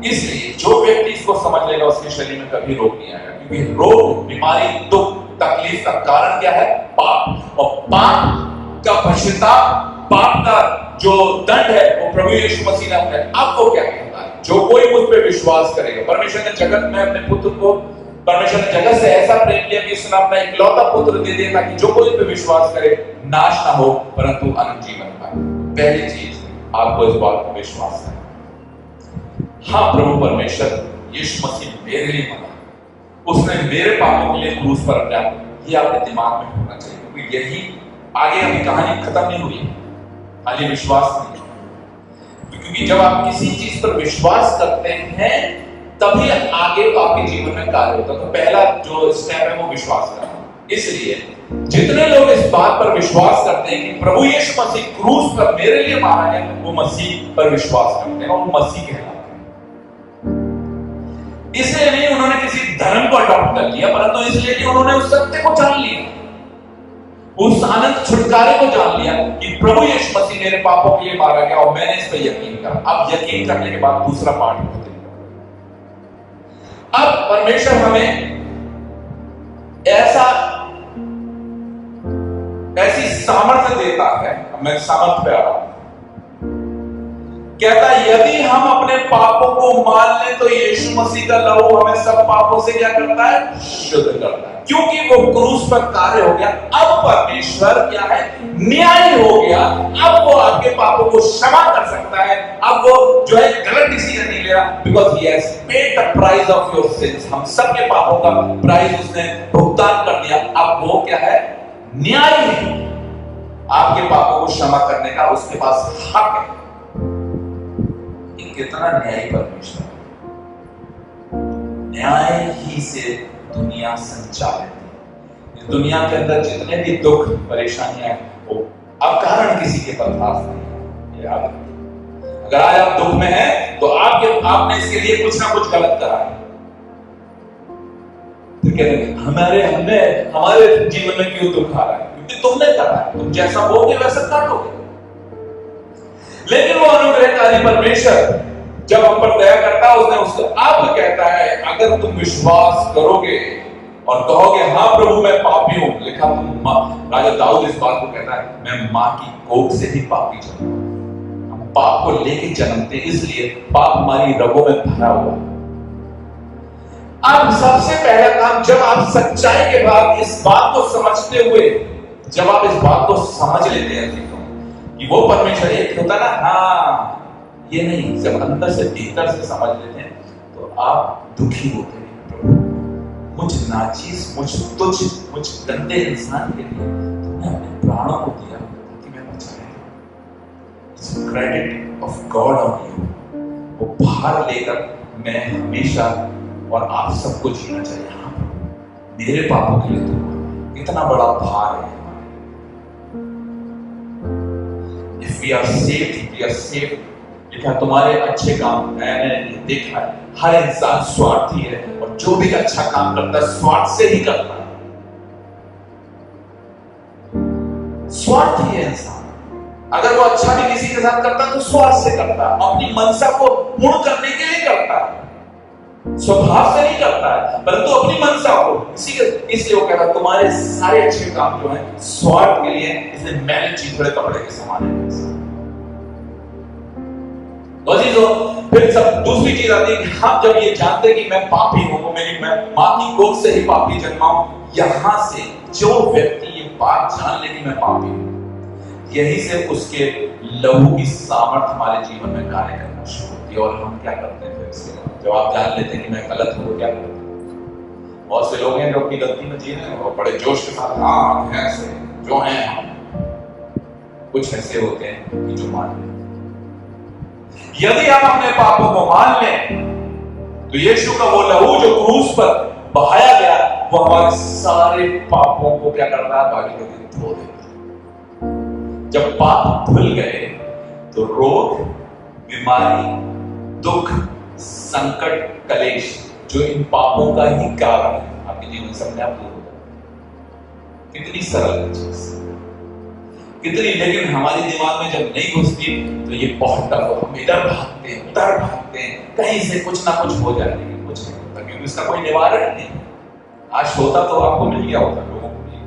इसलिए जो व्यक्ति इसको समझ लेगा उसके शरीर में कभी रोग नहीं आएगा, क्योंकि रोग, बीमारी, दुख, तकलीफ का कारण क्या है? पाप। और पाप का पश्चाताप, पाप का जो दंड है वो प्रभु यीशु मसीह ने अपने। अब वो क्या कहता है? जो कोई मुझ पे विश्वास करेगा, परमेश्वर ने जगत में अपने पुत्र को, परमेश्वर ने जगत से ऐसा प्रेम किया कि उसने अपना इकलौता पुत्र दे दिया ताकि जो कोई इस पे विश्वास करे नाश ना हो परंतु अनंत जीवन पाए। पहली चीज, आपको इस बात पर विश्वास है, हाँ प्रभु परमेश्वर यीशु मसीह मेरे लिए मरा, उसने मेरे पापों के लिए क्रूस पर अपना, ये आपके दिमाग में होना चाहिए, क्योंकि यही आगे अभी कहानी खत्म नहीं हुई, खाली विश्वास नहीं। क्योंकि जब आप किसी चीज पर विश्वास करते हैं तभी आगे आपके जीवन में कार्य होता है। तो पहला जो स्टेप है वो विश्वास करना। इसलिए जितने लोग इस बात पर विश्वास करते हैं कि प्रभु यीशु मसीह क्रूस पर मेरे लिए मारा गया, वो मसीह पर विश्वास करते हैं और वो मसीह कहलाते हैं। इसलिए नहीं उन्होंने किसी धर्म को अडॉप्ट कर लिया, परंतु इसलिए कि उन्होंने उस सत्य को जान लिया, उस अनंत छुटकारे को जान लिया कि प्रभु यीशु मसीह मेरे पापों के लिए मारा गया और मैंने इस पर यकीन करा। अब यकीन करने के बाद दूसरा पार्ट होता है, अब परमेश्वर हमें ऐसी सामर्थ्य देता है। मैं सामर्थ्य पे आ रहा हूं, कहता है यदि हम अपने पापों को मान लें तो यीशु मसीह का लहू हमें सब पापों से क्या करता है? शुद्ध करता है, क्योंकि वो क्रूस पर कार्य हो गया। अब परमेश्वर क्या है? न्यायी हो गया। अब वो आपके पापों को क्षमा कर सकता है। अब वो जो है गलत डिसीजन नहीं ले रहा, because he has paid the price of your sins. हम सबके पापों का प्राइस उसने भुगतान कर दिया। अब वो क्या है? न्यायी है, आपके पापों को क्षमा करने का उसके पास हक है। कितना न्यायी परमेश्वर, न्याय ही से दुनिया संचालित है। इस दुनिया के अंदर जितने भी दुख परेशानियां हैं वो अब कारण किसी के पास नहीं है, याद रखिए। अगर आज आप दुख में हैं तो आपने इसके लिए कुछ ना कुछ गलत करा है। तो कहते हैं हमारे जीवन में क्यों दुख आ रहा है? क्योंकि तुमने करा है, तुम जैसा बोगे वैसा काटोगे। लेकिन वो अनुग्रहकारी परमेश्वर जब हम पर दया करता है, उसने उसको अब कहता है अगर तुम विश्वास करोगे और कहोगे हाँ प्रभु मैं पापी हूं, लिखा राजा दाऊद इस बात को कहता है मैं मां की कोख से ही पापी जन्मा। हम पाप को लेके जन्मते, इसलिए पाप हमारी रगों में भरा हुआ। अब सबसे पहला काम, जब आप सच्चाई के बाद इस बात को समझते हुए, जब आप इस बात को समझ लेते हैं कि वो परमेश्वर एक होता ना, हाँ ये नहीं, जब अंदर से भीतर से समझ लेते हैं तो आप दुखी होते हैं। प्रभु मुझ नाचीज, मुझ तुच्छ, मुझ गंदे इंसान के लिए तुमने अपने प्राणों को दिया ताकि मैं बचा रहे। It's credit of God on you. वो भार लेकर मैं हमेशा और आप सबको जीना चाहिए। हाँ मेरे पापों के लिए तो इतना बड़ा भार है। If we are saved, we are saved। लिखा तुम्हारे अच्छे काम, मैंने देखा है हर इंसान स्वार्थी है और जो भी अच्छा काम करता है स्वार्थ से ही करता है। स्वार्थी है इंसान। अगर वो अच्छा भी किसी के साथ करता है तो स्वार्थ से करता है, अपनी मनसा को पूर्ण करने के लिए करता है, स्वभाव से नहीं करता है, परंतु अपनी मनसा को। इसलिए वो कहता तुम्हारे सारे अच्छे काम जो है स्वार्थ के लिए, इसलिए मैंने चिथड़े कपड़े के समान है। फिर सब दूसरी चीज आती है कि हम जब ये जानते कि मैं पापी हूं, मैं मां की कोख से ही पापी जन्मा हूं, यहां से जो व्यक्ति ये बात जान ले कि मैं पापी हूं, यही से उसके लहू की सामर्थ हमारे जीवन में कार्य करना शुरू होती है। और हम क्या करते हैं फिर इसके बाद, जब आप जान लेते हैं कि मैं गलत हूं, क्या करते हैं? बहुत से लोग हैं जो अपनी गलती में जी रहे हैं और बड़े जोश के साथ हाँ ऐसे जो हैं हम, कुछ ऐसे होते हैं कि जो मान लें। यदि हम अपने पापों को मान लें तो यीशु का वो लहू जो क्रूस पर बहाया गया वो हमारे सारे पापों को क्या करता है? बाकी के दिन धो देता है। जब पाप धुल गए तो रोग, बीमारी, दुख, संकट, कलेश जो इन पापों का ही कारण है आपके जीवन से अपने आप दूर हो जाए। कितनी सरल है चीज, कितनी, लेकिन हमारे दिमाग में जब नहीं घुसती तो ये बहुत टफ हो। हम इधर भागते हैं, उधर भागते हैं, कहीं से कुछ ना कुछ हो जाए, लेकिन कुछ नहीं होता क्योंकि इसका कोई निवारण नहीं। आज होता तो आपको मिल गया होता, लोगों को नहीं।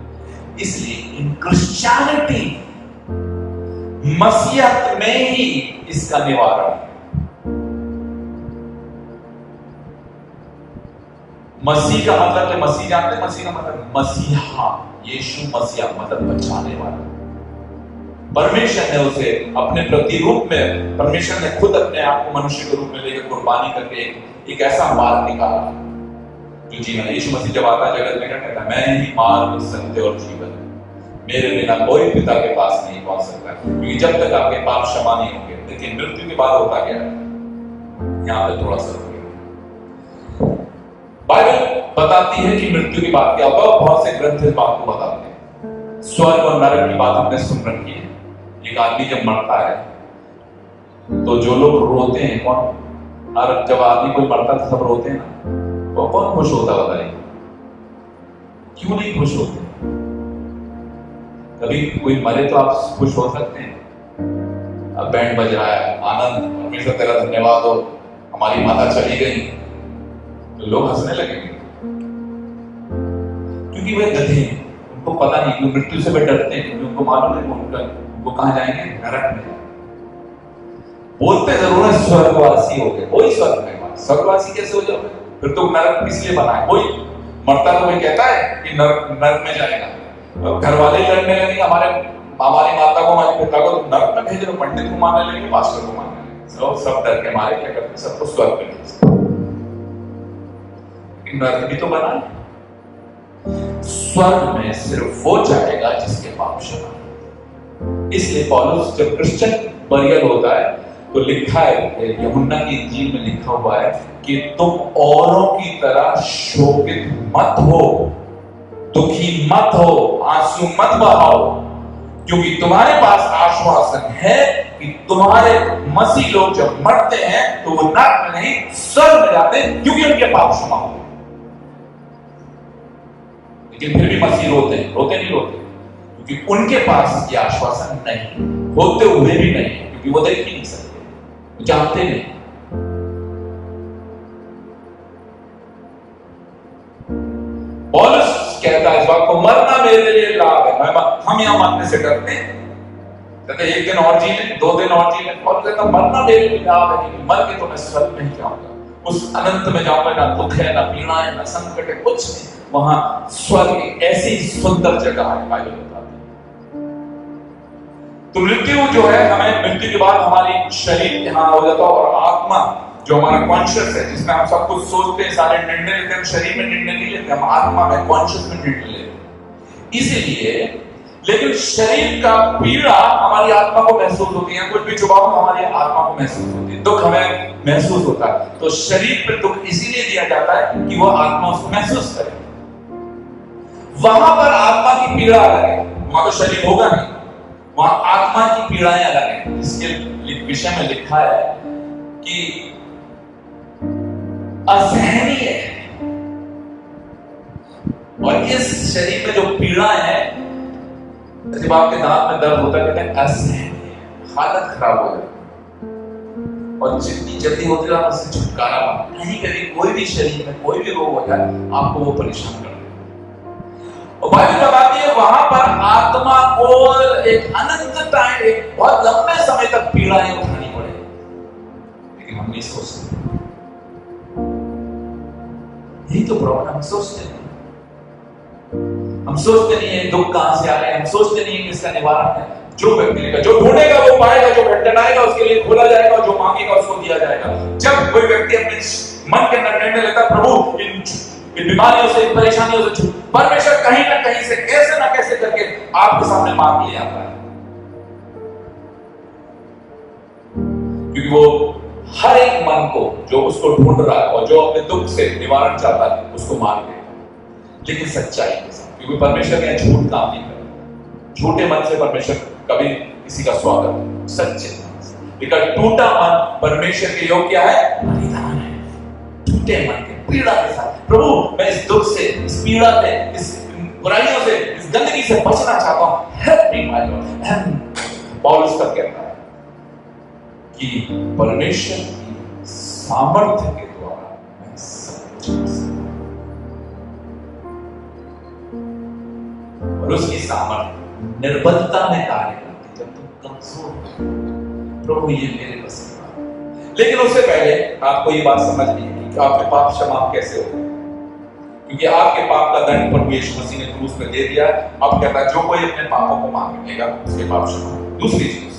इसलिए इन क्रिश्चियनिटी, मसीहत में ही इसका निवारण है। मसीह का मतलब है, मसीह जानते हैं मसीह का मतलब? मसीहा, यीशु मसीहा मतलब बचाने वाला। परमेश्वर ने उसे अपने प्रतिरूप में, परमेश्वर ने खुद अपने आप को मनुष्य के रूप में लेकर कुर्बानी करके एक ऐसा मार्ग निकाला जो जीवन है। यीशु मसीह जब आता है जगत में क्या कहता है? मैं ही मार्ग, सत्य और जीवन है, मेरे बिना कोई पिता के पास नहीं पहुंच सकता, क्योंकि जब तक आपके पाप क्षमा नहीं होंगे। लेकिन मृत्यु के बाद होता क्या है? यहां पे थोड़ा सा बाइबल बताती है कि मृत्यु की बात क्या होता है। बहुत से ग्रंथ इस बात को बताते हैं। स्वर्ग और नरक की बात हमने सुन रखी है। एक आदमी जब मरता है तो जो लोग रोते हैं, कौन? और जब आदमी कोई मरता है सब रोते हैं ना, तो कौन खुश होता बताइए? क्यों नहीं खुश होते? कभी कोई मरे तो आप खुश हो सकते हैं। अब बैंड बज रहा है, आनंद, परमेश्वर तेरा धन्यवाद हो, हमारी माता चली गई, तो लोग हंसने लगेंगे क्योंकि वे गधे हैं, उनको पता नहीं, क्योंकि मृत्यु से वे डरते हैं, क्योंकि उनको मालूम है उनको कहां जाएंगे? नरक में। बोलते जरूर है स्वर्गवासी हो गए, वही स्वर्ग में। स्वर्गवासी कैसे हो जाओगे? फिर तो नरक किस लिए बना है? कोई मरता तो वही कहता है कि नरक में जाएगा। घर वाले लड़ने लगे, हमारी माता को, हमारे पिता को नरक में भेज रहे, पंडित को मारने लगे, पास्टर को मारने लगे, सब डर के मारे क्या करते? सबको स्वर्ग में भेजते। नरक भी तो बना है। स्वर्ग में सिर्फ वो जाएगा जिसके पाप क्षमा। इसलिए पौलुस जब क्रिश्चियन बरियल होता है तो लिखा है, यूहन्ना की इंजील में लिखा हुआ है कि तुम औरों की तरह शोकित मत हो, दुखी मत हो, आंसू मत बहाओ, क्योंकि तुम्हारे पास आश्वासन है कि तुम्हारे मसीह लोग जब मरते हैं तो वो नरक में नहीं स्वर्ग में जाते हैं, क्योंकि उनके पाप क्षमा हो। लेकिन फिर भी मसीह रोते हैं, रोते नहीं रोते, क्योंकि उनके पास ये आश्वासन नहीं, होते हुए भी नहीं, क्योंकि वो देख ही नहीं सकते, वो जानते नहीं। पौलुस कहता है इस बात को, मरना मेरे लिए लाभ है। हम यहां मरने से डरते हैं, कहते एक दिन और जी लें, 2 दिन और जी लें, और कहता मरना मेरे लिए लाभ है, क्योंकि मर के तो मैं स्वर्ग में ही जाऊंगा, उस अनंत में जाऊंगा, ना दुख है, ना पीड़ा है, ना संकट है, कुछ नहीं। वहां स्वर्ग ऐसी सुंदर जगह है, बाइबल बताती है। तो मृत्यु जो है, हमें मृत्यु के बाद हमारी शरीर यहां हो जाता है, और आत्मा जो हमारा कॉन्शियस है, जिसमें हम सब कुछ सोचते हैं, सारे निर्णय लेते हैं, शरीर में निर्णय नहीं लेते, हम आत्मा में, कॉन्शियस में निर्णय लेते हैं। इसीलिए, लेकिन शरीर का पीड़ा हमारी आत्मा को महसूस होती है, कुछ भी चुभाव हमारी आत्मा को महसूस होती है, दुख हमें महसूस होता है। तो शरीर पर दुख इसीलिए दिया जाता है कि वह आत्मा उसको महसूस करे। वहां पर आत्मा की पीड़ा अलग है, वहां तो शरीर होगा नहीं, वहां आत्मा की पीड़ाएं अलग है। इसके विषय में लिखा है कि असहनीय है, और इस शरीर में जो पीड़ाएं हैं, जब आपके दांत में दर्द होता है, कहते हैं असहनीय, हालत खराब हो जाती है, और जितनी जल्दी होती है उससे छुटकारा नहीं। कभी कोई भी शरीर में कोई भी रोग हो जाए, आपको वो परेशान कर, और बाइबल बताती है वहां पर आत्मा को एक अनंत टाइम, एक बहुत लंबे समय तक पीड़ाएं उठानी पड़े। लेकिन हम नहीं सोचते, यही तो प्रॉब्लम, हम सोचते नहीं। हम सोचते नहीं है दुख कहां से आ रहे हैं, हम सोचते नहीं है कि इसका निवारण है। जो व्यक्ति लेगा, जो ढूंढेगा वो पाएगा, जो भटकाएगा उसके लिए खोला जाएगा, जो मांगेगा उसको दिया जाएगा। जब कोई व्यक्ति अपने मन के अंदर निर्णय लेता, प्रभु इन बीमारियों से, इन परेशानियों से छूट, परमेश्वर कहीं ना कहीं से, कैसे ना कैसे करके आपके सामने मांग ले आता है, क्योंकि वो हर एक मन को जो उसको ढूंढ रहा है और जो अपने दुख से निवारण चाहता है, उसको मार देता है, लेकिन सच्चाई के साथ, क्योंकि परमेश्वर ने झूठ काम नहीं करता। झूठे मन से परमेश्वर कभी किसी का स्वागत, सच्चे मन से, लेकिन टूटा मन परमेश्वर के योग्य है, बलिदान है। टूटे मन के पीड़ा के साथ, प्रभु मैं इस दुख से, इस पीड़ा से, इस बुराइयों से, इस गंदगी से बचना चाहता हूं, हेल्प मी माय लॉर्ड। पौलुस तक कहता है कि परमेश्वर की सामर्थ्य के द्वारा मैं सब कुछ कर सकता हूं। और उसकी सामर्थ्य निर्बलता में कार्य करती जब तुम कमजोर हो। प्रभु ये मेरे बस की बात। लेकिन उससे पहले आपको ये बात समझनी है कि आपके पाप क्षमा कैसे हो, क्योंकि आपके पाप का दंड प्रभु यीशु मसीह ने क्रूस पे दे दिया। अब कहता है जो कोई अपने पापों को मांग लेगा उसके पाप क्षमा। दूसरी चीज,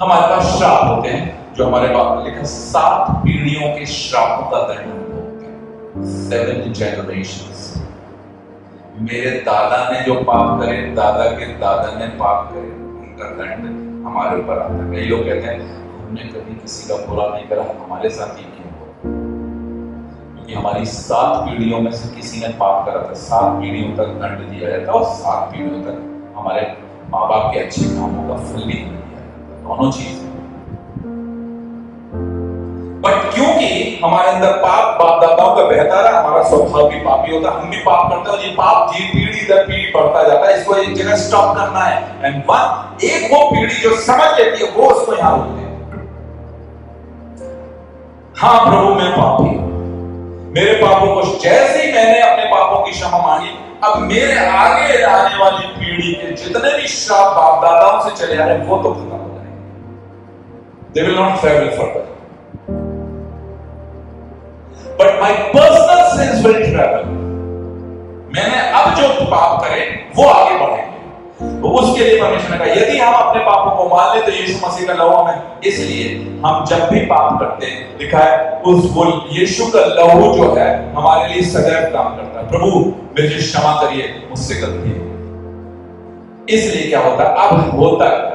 हमारे पास श्राप होते हैं जो हमारे बाप ने लिखा, 7 पीढ़ियों के श्रापों का दंड हम भोगते हैं। 7 generations। मेरे दादा ने जो पाप करे, दादा के दादा ने पाप करे, उनका दंड हमारे ऊपर आता है। कई लोग कहते हैं हमने कभी किसी का बुरा नहीं करा, हमारे साथ ही क्यों हो? क्योंकि हमारी 7 पीढ़ियों में से किसी ने पाप करा था, 7 पीढ़ियों तक दंड दिया जाता है और 7 पीढ़ियों तक हमारे माँ बाप के अच्छे कामों का फल भी दिया जाता है। दोनों चीज। बट क्योंकि हमारे अंदर पाप बाप दादाओं का बहता रहा, हमारा स्वभाव भी पापी होता है, हम भी पाप करते हैं और ये पाप जी पीढ़ी दर पीढ़ी बढ़ता जाता है। इसको एक जगह स्टॉप करना है। एंड एक वो पीढ़ी जो समझ लेती है वो उसको यहां रोकते हैं। हाँ प्रभु मैं पापी हूं, मेरे पापों को जैसे ही मैंने अपने पापों की क्षमा मांगी, अब मेरे आगे आने वाली पीढ़ी के जितने भी श्राप बाप दादाओं से चले आ रहे हैं वो तो खत्म हो जाएंगे। They will not travel further. But my personal sins will travel. मैंने अब जो पाप करे वो आगे बढ़ेंगे। तो उसके लिए परमेश्वर ने कहा यदि हम अपने पापों को मान ले तो यीशु मसीह का लहू हमें, इसलिए हम जब भी पाप करते हैं, लिखा है उस यीशु का लहू जो है हमारे लिए सदैव काम करता है। प्रभु मुझे क्षमा करिए, मुझसे गलती है। इसलिए क्या होता है, अब होता है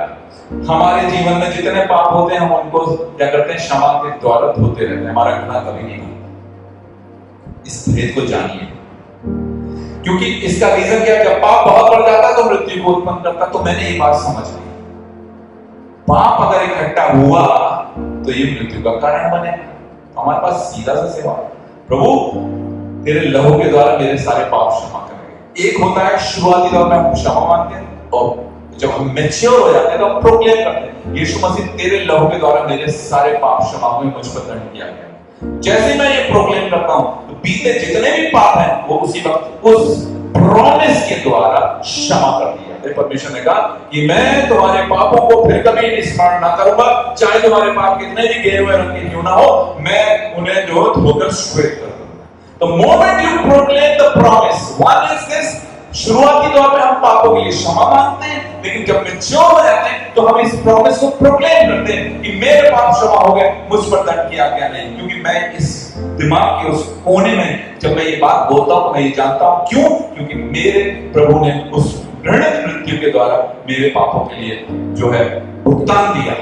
हमारे जीवन में जितने पाप होते हैं हम उनको क्या करते हैं, क्षमा के द्वारा धोते रहते हैं। हमारा गुनाह कभी नहीं होता। इस भेद को जानिए, क्योंकि इसका रीजन क्या है, जब पाप बहुत बढ़ जाता है तो मृत्यु को उत्पन्न करता है। तो मैंने ये बात समझ ली, पाप अगर इकट्ठा हुआ तो ये मृत्यु का कारण बने। तो हमारे पास सीधा सा सेवा, प्रभु तेरे लहू के द्वारा मेरे सारे पाप क्षमा करेंगे। एक होता है शुरुआती दौर में हम क्षमा मांगते हैं, और जब हम मैच्योर हो जाते हैं तो हम प्रोक्लेम करते हैं यीशु मसीह तेरे लहू के द्वारा मेरे सारे पाप क्षमा हुए, मुझ पर दंड किया गया। जैसे मैं ये प्रोक्लेम करता हूं तो बीते जितने भी पाप हैं वो उसी वक्त उस प्रॉमिस के द्वारा क्षमा कर दिया। परमेश्वर ने कहा कि मैं तुम्हारे पापों को फिर कभी स्मरण ना करूंगा, चाहे तुम्हारे पाप कितने भी गहरे हुए रंग के क्यों ना हो, मैं उन्हें जो धोकर श्वेत कर दूंगा। The moment you proclaim the promise, one is this, शुरुआती दौर में हम पापों के लिए क्षमा मांगते हैं, लेकिन जब मैच्योर हो जाते हैं तो हम इस प्रॉमिस को प्रोक्लेम करते हैं कि मेरे पाप क्षमा हो गए, मुझ पर दंड किया गया नहीं। क्योंकि मैं इस दिमाग के उस कोने में जब मैं ये बात बोलता हूं तो मैं ये जानता हूं क्यों, क्योंकि मेरे प्रभु ने उस घृणित मृत्यु के द्वारा मेरे पापों के लिए जो है भुगतान दिया।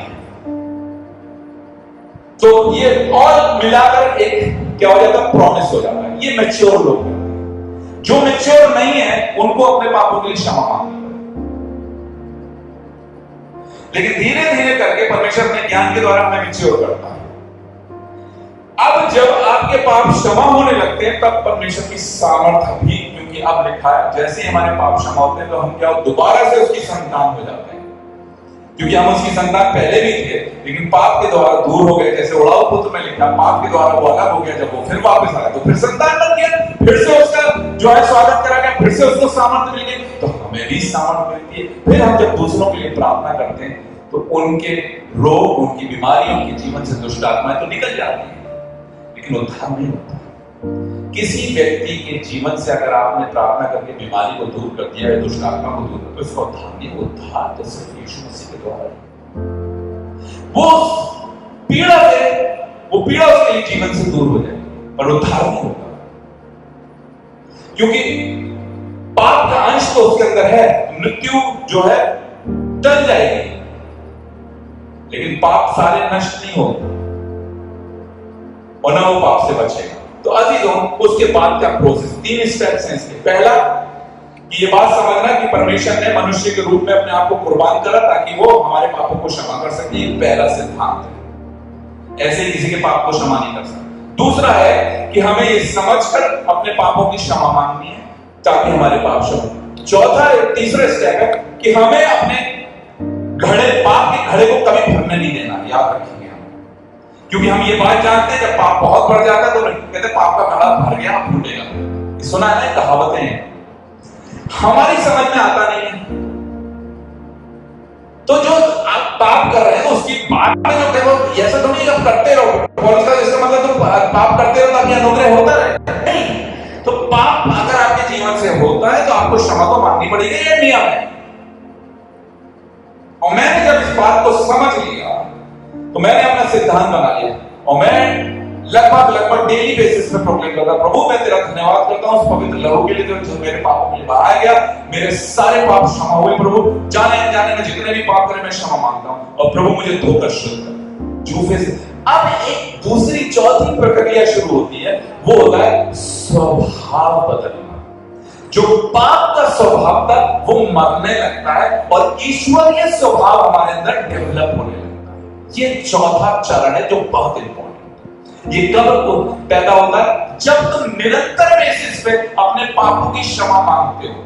तो ये और मिलाकर एक क्या हो जाता है, प्रॉमिस हो जाता है। ये मैच्योर लोग हैं। जो मैच्योर नहीं है उनको अपने पापों के लिए क्षमा मांगनी पड़ेगी। लेकिन धीरे धीरे करके परमेश्वर अपने ज्ञान के द्वारा हमें मैच्योर करता है। अब जब आपके पाप क्षमा होने लगते हैं तब परमेश्वर की सामर्थ्य भी, क्योंकि अब लिखा है जैसे ही हमारे पाप क्षमा होते हैं तो हम क्या दोबारा से उसकी संतान हो जाते हैं। क्योंकि हम उसकी संतान पहले भी थे लेकिन पाप के द्वारा दूर हो गए। जैसे उड़ाऊ पुत्र में लिखा, पाप के द्वारा वो अलग हो गया, जब वो फिर वापस आया तो फिर संतान बन गया, फिर से उसका जो है स्वागत करा गया, फिर से उसको सामर्थ्य मिल गई। तो हमें भी सामर्थ्य मिलती है। फिर हम जब दूसरों के लिए प्रार्थना करते हैं तो उनके रोग, उनकी बीमारियों, उनके जीवन से दुष्ट आत्माएं तो निकल जाती है, लेकिन उद्धार नहीं होता। किसी व्यक्ति के जीवन से अगर आपने प्रार्थना करके बीमारी को दूर कर दिया है, दुष्ट आत्मा को दूर कर, तो इसका उद्धार नहीं। उद्धार तो सिर्फ यीशु मसीह के द्वारा है। वो पीड़ा से, वो पीड़ा उसके लिए जीवन से दूर हो जाएगी, पर उद्धार नहीं होगा, क्योंकि पाप का अंश तो उसके अंदर है। मृत्यु जो है टल जाएगी, लेकिन पाप सारे नष्ट नहीं होंगे और ना वो पाप से बचेगा। तो अजीजों, उसके बाद क्या प्रोसेस, 3 स्टेप्स हैं इसके। पहला कि कि ये बात समझना कि परमेश्वर ने मनुष्य के रूप में अपने आप को कुर्बान करा ताकि वो हमारे पापों को क्षमा कर सके। ये पहला सिद्धांत है, ऐसे ही किसी के पाप को क्षमा नहीं कर सकता। दूसरा है कि हमें ये समझकर अपने पापों की क्षमा मांगनी है ताकि हमारे पाप क्षमा। चौथा तीसरा स्टेप है कि हमें अपने पाप के घड़े को कभी भरने नहीं देना। याद रखेंगे हम, क्योंकि हम ये बात जानते हैं जब पाप बहुत बढ़ जाता है तो कहते हैं पाप का घड़ा भर गया, अब फूटेगा। सुना है, कहावतें हैं, हमारी समझ में आता नहीं है। तो जो आप पाप कर रहे हैं तो उसकी बात में जो देखो, ऐसा तो नहीं आप करते रहो, और इसका मतलब तो पाप करते रहो ताकि अनुग्रह होता रहे, नहीं। तो पाप अगर आपके जीवन से होता है तो आपको क्षमा तो मांगनी पड़ेगी, ये नियम है। और मैंने जब इस बात को समझ लिया तो मैंने अपना सिद्धांत बना लिया और मैं लगभग डेली बेसिस पे प्रोक्लेम करता, प्रभु मैं तेरा धन्यवाद करता हूं उस पवित्र लहू के लिए जो मेरे पापों के लिए बहाया गया। मेरे सारे पाप क्षमा हुए प्रभु, जाने अनजाने में जितने भी पाप करे मैं क्षमा मांगता हूं, और प्रभु मुझे धोकर शुद्ध कर झूठे से। अब एक दूसरी चौथी प्रक्रिया शुरू होती है, वो होता है स्वभाव बदलना। जो पाप का स्वभाव था वो मरने लगता है और ईश्वरीय स्वभाव हमारे अंदर डेवलप होने लगता है। ये चौथा चरण है जो बहुत इंपॉर्टेंट। ये कब पैदा होता है? जब तुम निरंतर बेसिस पे अपने पापों की क्षमा मांगते हो।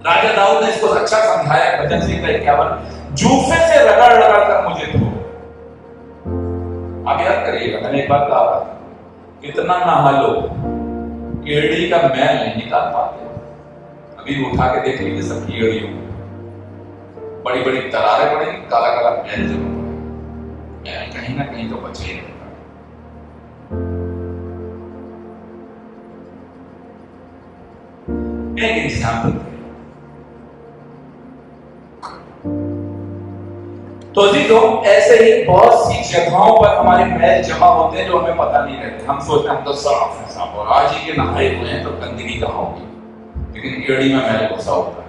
राजा दाऊद ने इसको अच्छा समझाया, भजन संहिता 51, जूफे से रगड़ रगड़ कर मुझे धो। आप याद करिएगा, मैंने एक बार कहा था, इतना नहा लो एड़ी का मैल नहीं निकाल पाते। अभी उठा के देख लीजिए सबकी एड़ियों में बड़ी बड़ी दरारें पड़ेंगी, काला काला मैल जरूर पड़ेगा, मैल कहीं ना कहीं तो बचे ही नहीं। एक एग्जाम्पल तो जी तो ऐसे ही बहुत सी जगहों पर हमारे मैल जमा होते हैं जो हमें पता नहीं रहते। हम सोचते हैं हम तो साफ है, साफ, और आज ही के नहाए हुए हैं तो गंदगी कहाँ होगी, लेकिन एड़ी में मैल घुसा होता है।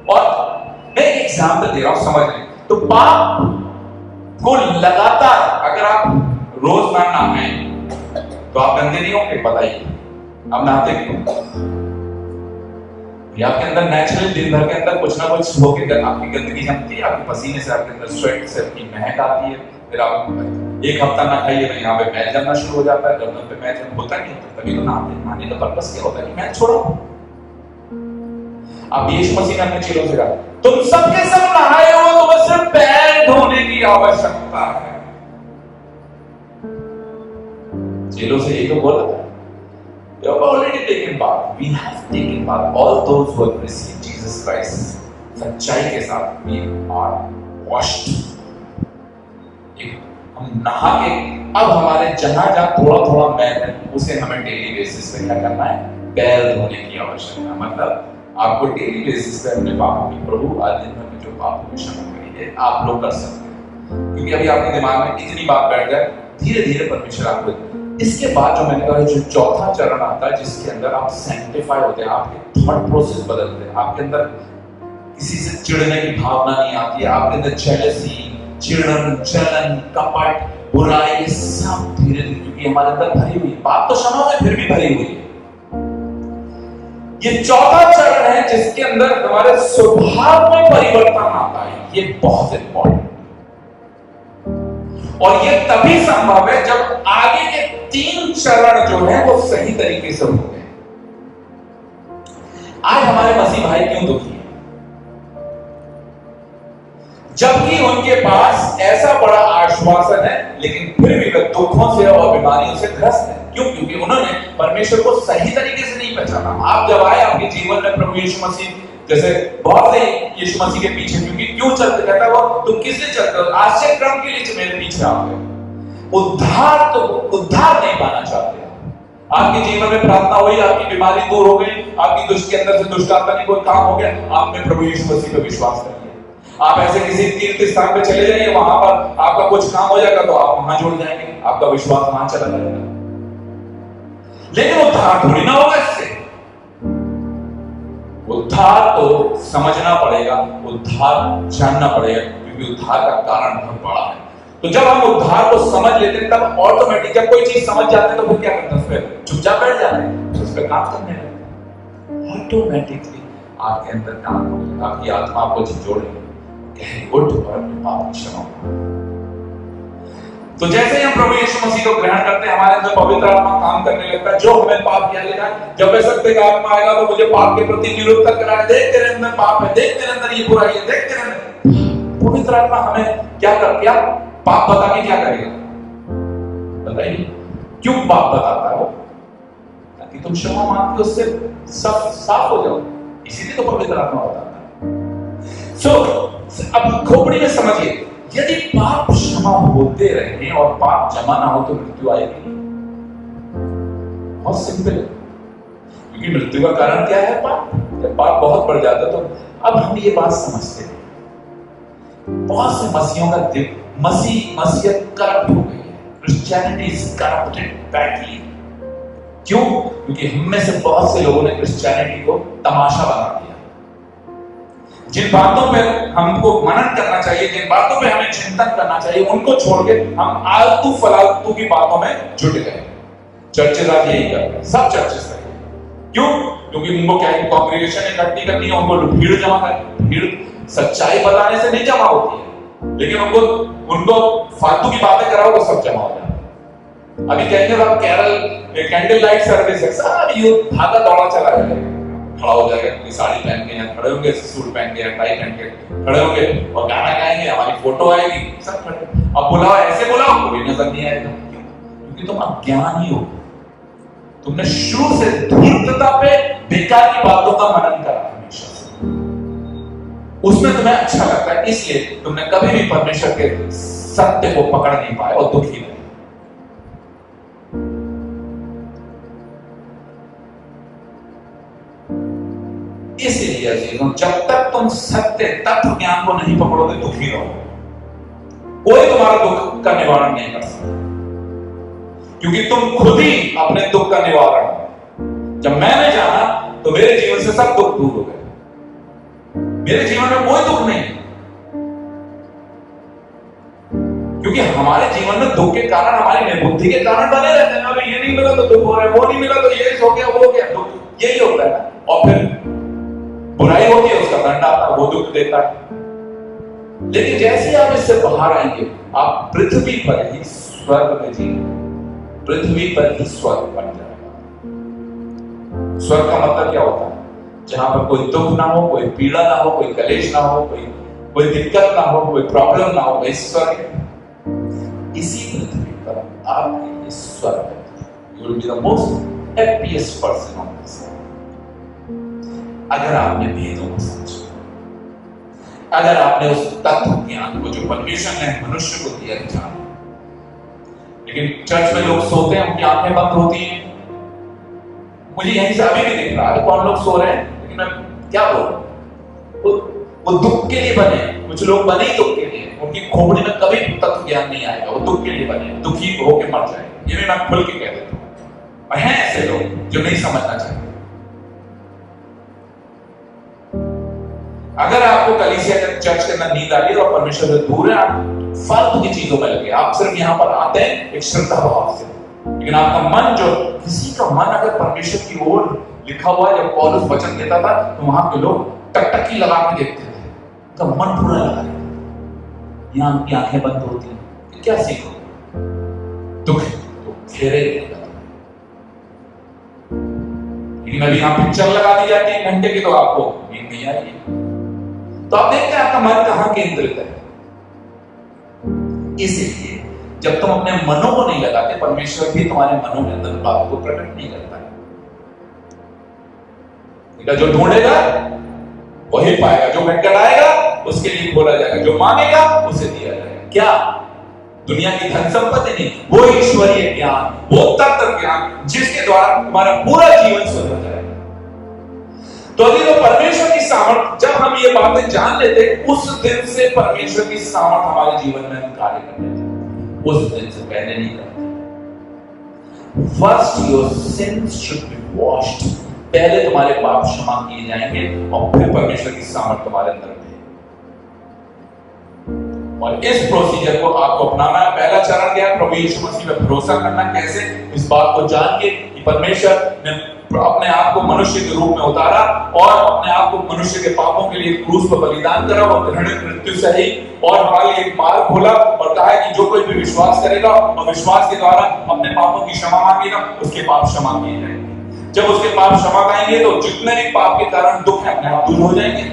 और मैं एक एग्जाम्पल दे रहा हूं, समझ लें। तो पाप को लगातार अगर आप रोज ना नहाए तो आप गंदे नहीं होंगे, बताइए आप नहाते क्यों? आपके अंदर नेचुरल दिन भर के अंदर कुछ ना कुछ होके आपकी गंदगी जमती है, आपके पसीने से, आपके अंदर स्वेट से आपकी महक आती है। फिर आप एक हफ्ता ना खाइए तो यहाँ पे मैल जमना शुरू हो जाता है, गर्दन पे मैल जम होता नहीं होता, तभी तो नहाने का पर्पस क्या होता है कि मैल छोड़ो। आप यीशु मसीह ने अपने चेलों से कहा, तुम सबके सब नहाए हो तो बस सिर्फ पैर धोने की आवश्यकता है। चेलों से यही तो बोला था, you have already taken bath, we have taken bath, all those who have received Jesus Christ, सच्चाई के साथ we are washed। हम नहा के अब हमारे जहां थोड़ा थोड़ा मैल है उसे हमें डेली बेसिस पे क्या करना है? पैर धोने की आवश्यकता है। मतलब आपको डेली बेसिस पे अपने पापों की, प्रभु आज दिन भर में जो पापों की क्षमा करिए, आप लोग कर सकते हैं, क्योंकि अभी आपके दिमाग में इतनी बात बैठ जाए, धीरे धीरे परमेश्वर आपको। इसके बाद जो मैंने कहा जो चौथा चरण आता है जिसके अंदर आप सैंक्टिफाई होते हैं, आपके थॉट प्रोसेस बदलते हैं, आपके अंदर किसी से चिढ़ने की भावना नहीं आती है, आपके अंदर जेलसी, चिड़न, जलन, कपट, बुराई, ये सब धीरे धीरे, क्योंकि हमारे अंदर भरी हुई, बात तो क्षमा में फिर भी भरी हुई है। ये चौथा चरण है जिसके अंदर हमारे स्वभाव में परिवर्तन आता है। ये बहुत इंपॉर्टेंट, और ये तभी संभव है जब आगे के 3 चरण जो है वो सही तरीके से होते हैं। आज हमारे मसीह भाई क्यों दुखी है? जबकि उनके पास ऐसा बड़ा आश्वासन है, लेकिन फिर भी वे दुखों से और बीमारियों से ग्रस्त है। क्यों? क्योंकि उन्होंने परमेश्वर को सही तरीके से नहीं पहचाना। आप जब आए आपके जीवन में प्रभु यीशु मसीह, जैसे बहुत से यीशु मसीह के पीछे, क्योंकि क्यों चलते, कहता है वो तुम किससे चलते हो? आश्चर्य क्रम के लिए मेरे पीछे आओ। उद्धार नहीं पाना चाहते। आपके जीवन में प्रार्थना हुई, आपकी बीमारी दूर हो गई, आपकी दुष्ट के अंदर से दुष्ट आत्मा की कोई काम हो गया, आपने प्रभु यीशु मसीह पे विश्वास कर लिया। आप ऐसे किसी तीर्थ स्थान पे चले जाइए, वहां पर आपका कुछ काम हो जाएगा तो आप वहां जुड़ जाएंगे, आपका विश्वास वहां चला जाएगा। लेकिन उद्धार थोड़ी ना होगा इससे। उद्धार तो समझना पड़ेगा, उद्धार जानना पड़ेगा, क्योंकि उद्धार का कारण बहुत बड़ा है। तो जब हम उद्धार को समझ लेते हैं तब ऑटोमेटिक, जब कोई चीज समझ जाते हैं तो फिर क्या करते हैं? उस पर चुपचाप बैठ जाते हैं, उस पर काम करने लगते हैं। ऑटोमेटिकली आपके अंदर काम होगा, आपकी आत्मा आपको झिझोड़ेगी, कहेगी उठ और अपने पाप की क्षमा मांग। तो जैसे ही हम प्रभु यीशु मसीह को ग्रहण करते हैं, हमारे अंदर पवित्र आत्मा काम करने लगता है, जो हमें पाप किया लेगा। जब वह सत्य का आत्मा आएगा तो मुझे पाप के प्रति निरुत्तर कराए, देख तेरे अंदर पाप है, देख तेरे अंदर ये बुराई है, देख तेरे अंदर। पवित्र आत्मा हमें क्या पाप बता के क्या करेगा बताइए? क्यों पाप बताता है वो? ताकि तुम क्षमा मांग के उससे सब साफ हो जाओ, इसीलिए तो पवित्र आत्मा बताता है। अब खोपड़ी में समझिए, यदि पाप क्षमा होते रहे और पाप जमा ना हो तो मृत्यु आएगी। बहुत सिंपल है, क्योंकि मृत्यु का कारण क्या है? पाप। जब पाप बहुत बढ़ जाता तो अब हम ये बात समझते हैं, बहुत से मसीहों का मसीहत करप्ट हो गई है। Christianity is corrupted badly. क्यों? क्योंकि हम में से बहुत से लोगों ने क्रिश्चियनिटी को तमाशा बना दिया। जिन बातों पे हमको मनन करना चाहिए, जिन बातों पे हमें चिंतन करना चाहिए, उनको छोड़ के हम आलतू फलालतू की बातों में जुट गए। चर्चेज आज यही कर रहे हैं, सब चर्चेज कर रहे हैं। क्यों? क्योंकि उनको क्या है, कांग्रेगेशन इकट्ठी करनी है, उनको भीड़ जमा करनी। भीड़ सच्चाई बताने से नहीं जमा होती है, लेकिन उनको फालतू की बातें कराओ तो सब जमा हो जाता है। अभी कहेंगे आप कैंडल लाइट सर्विस है, सारा यूथ भागा दौड़ा चला जाएगा, खड़ा हो जाएगा, कोई साड़ी पहन के या खड़े होंगे, सूट पहन के या टाई पहन के खड़े होंगे और गाना गाएंगे, हमारी फोटो आएगी, सब खड़े। अब बुलाओ, ऐसे बुलाओ, कोई नजर नहीं आएगा। क्योंकि तुम अज्ञानी हो, तुमने शुरू से धूर्तता पे बेकार की बातों का मनन करा हमेशा से, उसमें तुम्हें अच्छा लगता है, इसलिए तुमने कभी भी परमेश्वर के सत्य को पकड़ नहीं पाए और दुखी रहे। इसलिए जब तक तुम सत्य तत्व ज्ञान को नहीं पकड़ोगे, दुखी रहो। कोई तुम्हारा दुख का निवारण नहीं कर सकता, क्योंकि तुम खुद ही अपने दुख का निवारण हो। जब मैंने जाना तो मेरे जीवन से सब दुख दूर हो गए, मेरे जीवन में कोई दुख नहीं, क्योंकि हमारे जीवन में दुख के कारण हमारी निर्बुद्धि के कारण बने रहते हैं। अभी ये नहीं मिला तो दुख हो रहा है, वो नहीं मिला तो ये हो गया, वो हो गया, दुख यही होता है। और फिर बुराई होती है, उसका दंड आता है, वो दुख देता है। लेकिन जैसे आप इससे बाहर आएंगे, आप पृथ्वी पर ही स्वर्ग में जीएंगे, पृथ्वी पर ही स्वर्ग बन जाएगा। स्वर्ग का मतलब क्या होता है? जहां पर कोई दुख ना हो, कोई पीड़ा ना हो, कोई कलेश ना हो, कोई दिक्कत ना हो, कोई प्रॉब्लम ना हो, वही स्वर्ग है। इसी पृथ्वी पर आपके लिए स्वर्ग है। You will be the most happiest person on this earth, अगर आपने भेदों को समझा, अगर आपने उस तत्व ज्ञान को जो परमेश्वर ने मनुष्य को दिया जाना। लेकिन चर्च में लोग सोते हैं, उनकी आंखें बंद होती हैं। मुझे यहीं से अभी भी दिख रहा है कौन लोग सो रहे हैं, लेकिन मैं क्या बोलूं, वो दुख के लिए बने। कुछ लोग बने ही दुख के लिए, उनकी खोपड़ी में कभी तत्व ज्ञान नहीं आएगा, वो दुख के लिए बने, दुखी होकर मर जाएंगे। ये भी मैं खुल के कह देता हूं। और हैं ऐसे लोग जो नहीं समझना चाहते। अगर आपको कलीसिया के चर्च के अंदर नींद आ रही है और परमेश्वर से दूर है, आप फालतू की चीजों में लगे, आप सिर्फ यहां पर आते हैं एक श्रद्धा भाव से, लेकिन आपका मन जो, किसी का मन अगर परमेश्वर की ओर लिखा हुआ है, जब पौलुस वचन देता था तो वहां के लोग टकटकी लगा के देखते थे, उनका मन पूरा लगा रहता। यहां उनकी आंखें बंद होती हैं, क्या सीखो? दुख तो घेरे रहेगा। लेकिन अभी यहां पिक्चर लगा दी जाती है घंटे की, तो आपको नींद नहीं आएगी। तो आप देखते हैं आपका मन कहां केंद्रित है। इसलिए जब तुम अपने मनों को नहीं लगाते, परमेश्वर भी तुम्हारे मनों के अंदर बात को प्रकट नहीं करता है। जो ढूंढेगा वही पाएगा, जो खटखटाएगा उसके लिए खोला जाएगा, जो मांगेगा उसे दिया जाएगा। क्या? दुनिया की धन संपत्ति नहीं, वो ईश्वरीय ज्ञान, वो तत्व ज्ञान जिसके द्वारा तुम्हारा पूरा जीवन सुधर जाएगा। तो अभी तो परमेश्वर की सामर्थ, जब हम ये बातें जान लेते, उस दिन से परमेश्वर की सामर्थ हमारे जीवन में कार्य करने लगती। उस दिन से पहले नहीं करती। First your sins should be washed, पहले तुम्हारे पाप क्षमा किए जाएंगे और फिर परमेश्वर की सामर्थ तुम्हारे अंदर रहेगी। और इस प्रोसीजर को आपको अपनाना है। पहला चरण क्या है? प्रभु यीशु मसीह पे भरोसा करना। कैसे? इस बात को जान के कि परमेश्वर ने अपने आप को मनुष्य के रूप में उतारा और अपने आप को मनुष्य के पापों के लिए क्रूस पर बलिदान करा और घृणित मृत्यु सही और हमारे लिए एक मार्ग खोला और कहा है कि जो कोई भी विश्वास करेगा और विश्वास के द्वारा अपने पापों की क्षमा मांगेगा, उसके पाप क्षमा किए जाएंगे। जब उसके पाप क्षमा पाएंगे तो जितने भी पाप के कारण दुख है अपने आप दूर हो जाएंगे।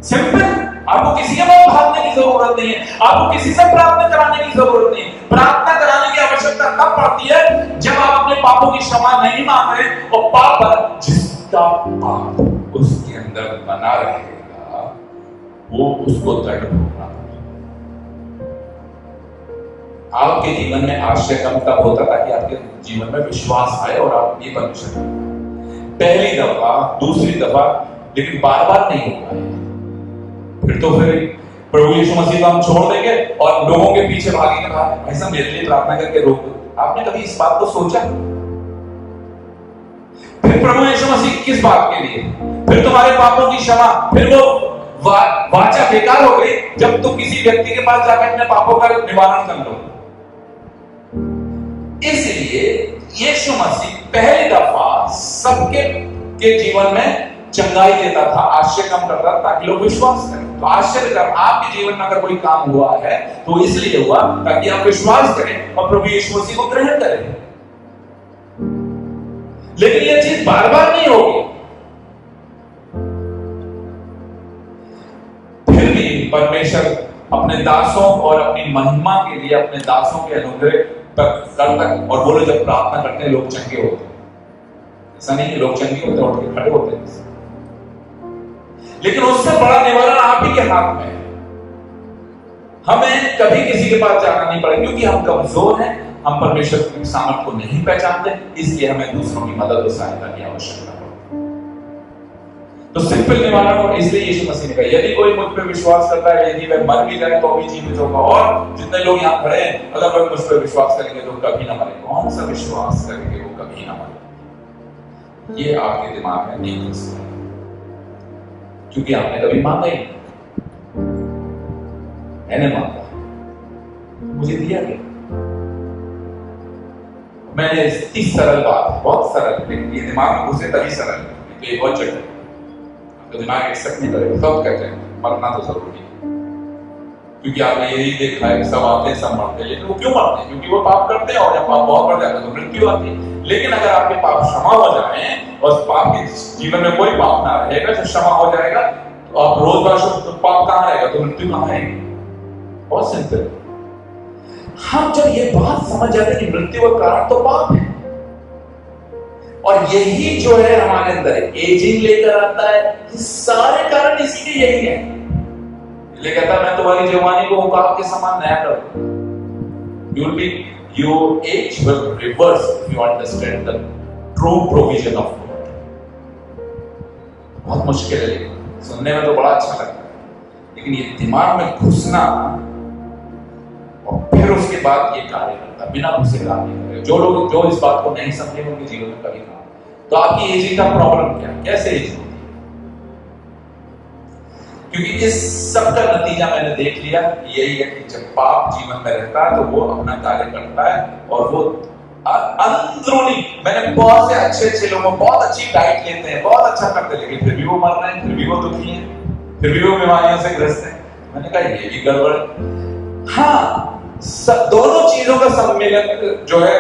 सिंपल, आपको किसी के पास भागने की जरूरत नहीं है, आपको किसी से प्रार्थना कराने की जरूरत नहीं है। प्रार्थना कराने की आवश्यकता तब पड़ती है जब आप अपने पापों की क्षमा नहीं मांग रहे और पाप पर जिसका पाप उसके अंदर बना रहेगा वो उसको दंड भोगना पड़ेगा। आपके जीवन में आश्चर्य कम तब होता था कि आपके जीवन में विश्वास आए और आप ये परमेश्वर पहली दफा, दूसरी दफा, लेकिन बार बार नहीं हो पाए। फिर तो प्रभु यीशु मसीह को हम छोड़ देंगे और लोगों के पीछे भागेंगे। भाई साहब मेरे लिए प्रार्थना करके रोक दो। आपने कभी इस बात को सोचा? फिर प्रभु यीशु मसीह किस बात के लिए? फिर तुम्हारे पापों की क्षमा, फिर वो वाचा बेकार हो गई जब तुम किसी व्यक्ति के पास जाकर अपने पापों का निवारण कर लो। इसलिए यीशु मसीह पहली दफा सबके के जीवन में चंगाई देता था, आश्चर्य कम करता था ताकि लोग विश्वास करें। तो आश्चर्य कर आपके जीवन में अगर कोई काम हुआ है तो इसलिए हुआ ताकि आप विश्वास करें और प्रभु यीशु मसीह को ग्रहण करें। लेकिन यह चीज बार बार नहीं होगी। फिर भी परमेश्वर अपने दासों और अपनी महिमा के लिए अपने दासों के अनुग्रह करता है। और बोलो जब प्रार्थना करते हैं लोग चंगे होते हैं, ऐसा नहीं कि लोग चंगे होते और खड़े होते हैं, लेकिन उससे बड़ा निवारण आप ही के हाथ में है। हमें कभी किसी के पास जाना नहीं पड़ेगा क्योंकि हम कमजोर हैं, हम परमेश्वर की सामर्थ को नहीं पहचानते, इसलिए हमें दूसरों की मदद और सहायता की आवश्यकता पड़ती है। तो सिंपल निवारण, और इसलिए यीशु मसीह ने कहा यदि कोई मुझ पर विश्वास करता है, यदि वह मर भी जाए तो भी जीवित होगा। और जितने लोग यहाँ खड़े हैं अगर वह मुझ पर विश्वास करेंगे तो कभी ना मरे। कौन सा विश्वास करेंगे वो कभी ना मरे? ये आपके दिमाग में नहीं घुस रहा क्योंकि आपने कभी मांगा ही नहीं। मैंने मांगा, मुझे दिया गया। मैंने इतनी सरल बात, बहुत सरल, लेकिन ये दिमाग में घुसे तभी सरल है। तो ये बहुत जटिल, तो दिमाग एक्सेप्ट नहीं करेगा। सब कहते हैं मरना तो जरूरी है क्योंकि आपने यही देखा है कि सब आते हैं, सब मरते हैं। लेकिन वो क्यों मरते हैं? क्योंकि वो पाप करते हैं और जब पाप बहुत बढ़ जाता है तो मृत्यु आती है। लेकिन अगर आपके पाप क्षमा हो जाए और पाप के जीवन में कोई पाप ना रहेगा, जब क्षमा हो जाएगा तो आप रोज पाप कहां रहेगा तो मृत्यु कहां आएगी। बहुत सिंपल। हम जब ये बात समझ जाते हैं कि मृत्यु का कारण तो पाप है और यही जो है हमारे अंदर एजिंग लेकर आता है, ये सारे कारण इसके यही है। इसलिए कहता मैं तुम्हारी जवानी को उकाब के समान नया करूं। Your age will reverse if you understand the true provision of God. बहुत मुश्किल है, लेकिन सुनने में तो बड़ा अच्छा लगता है, लेकिन ये दिमाग में घुसना और फिर उसके बाद ये कार्य करता, बिना घुसे कार्य नहीं करेगा। जो लोग जो इस बात को नहीं समझेंगे उनके जीवन में कभी ना। तो आपकी एजिंग का प्रॉब्लम क्या, कैसे एजिंग होती है? क्योंकि इस सब का नतीजा मैंने देख लिया यही है कि जब पाप जीवन में रहता है तो वो अपना कार्य करता है और वो अंदरूनी, मैंने बहुत से अच्छे लोग बहुत अच्छी डाइट लेते हैं, बहुत अच्छा करते हैं, लेकिन फिर भी वो मर रहे हैं, फिर भी वो दुखी हैं, फिर भी वो बीमारियों से ग्रस्त हैं। मैंने कहा ये भी गड़बड़। हाँ, दोनों चीजों का सम्मेलन जो है,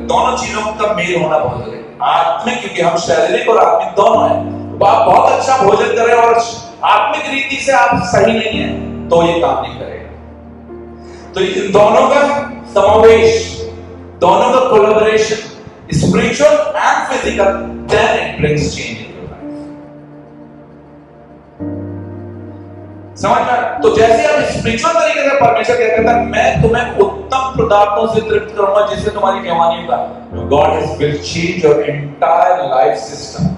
दोनों चीजों का मेल होना बहुत जरूरी है। आत्मिक, क्योंकि हम शारीरिक और आत्मिक दोनों हैं। तो आप बहुत अच्छा भोजन करें और आत्मिक रीति से आप सही नहीं है तो ये काम नहीं करेगा। तो इन दोनों का समावेश, दोनों का collaboration, spiritual and physical, then it brings change in your life. समझ में? तो जैसे आप स्पिरिचुअल तरीके से परमेश्वर कहता है मैं तुम्हें उत्तम पदार्थों से तृप्त करूंगा जिससे तुम्हारी जवानी का, God has will change your entire life system.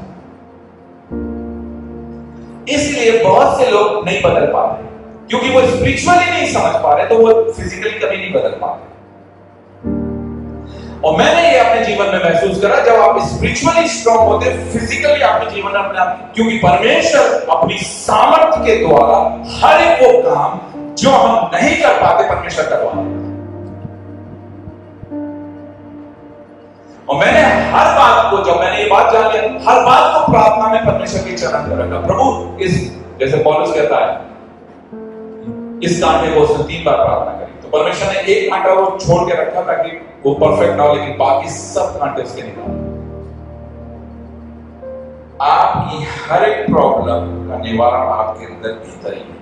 इसलिए बहुत से लोग नहीं बदल पाते क्योंकि वो स्पिरिचुअली नहीं समझ पा रहे, तो वो फिजिकली कभी नहीं बदल पाते। और मैंने ये अपने जीवन में महसूस करा, जब आप स्पिरिचुअली स्ट्रांग होते, फिजिकली आपके जीवन में अपने आप, क्योंकि परमेश्वर अपनी सामर्थ्य के द्वारा हर एक वो काम जो हम नहीं कर पाते परमेश्वर करवा देता। और मैंने हर बात को, जब मैंने ये बात जान लिया, हर बात को प्रार्थना में परमेश्वर के चरण पर रखा। प्रभु इस, जैसे पौलुस कहता है, इस कांटे को उसने 3 बार प्रार्थना करी, तो परमेश्वर ने एक कांटा वो छोड़ के रखा ताकि वो परफेक्ट ना हो, लेकिन बाकी सब कांटे उसके निकाले। आपकी हर एक प्रॉब्लम का निवारण आपके अंदर भीतर ही है,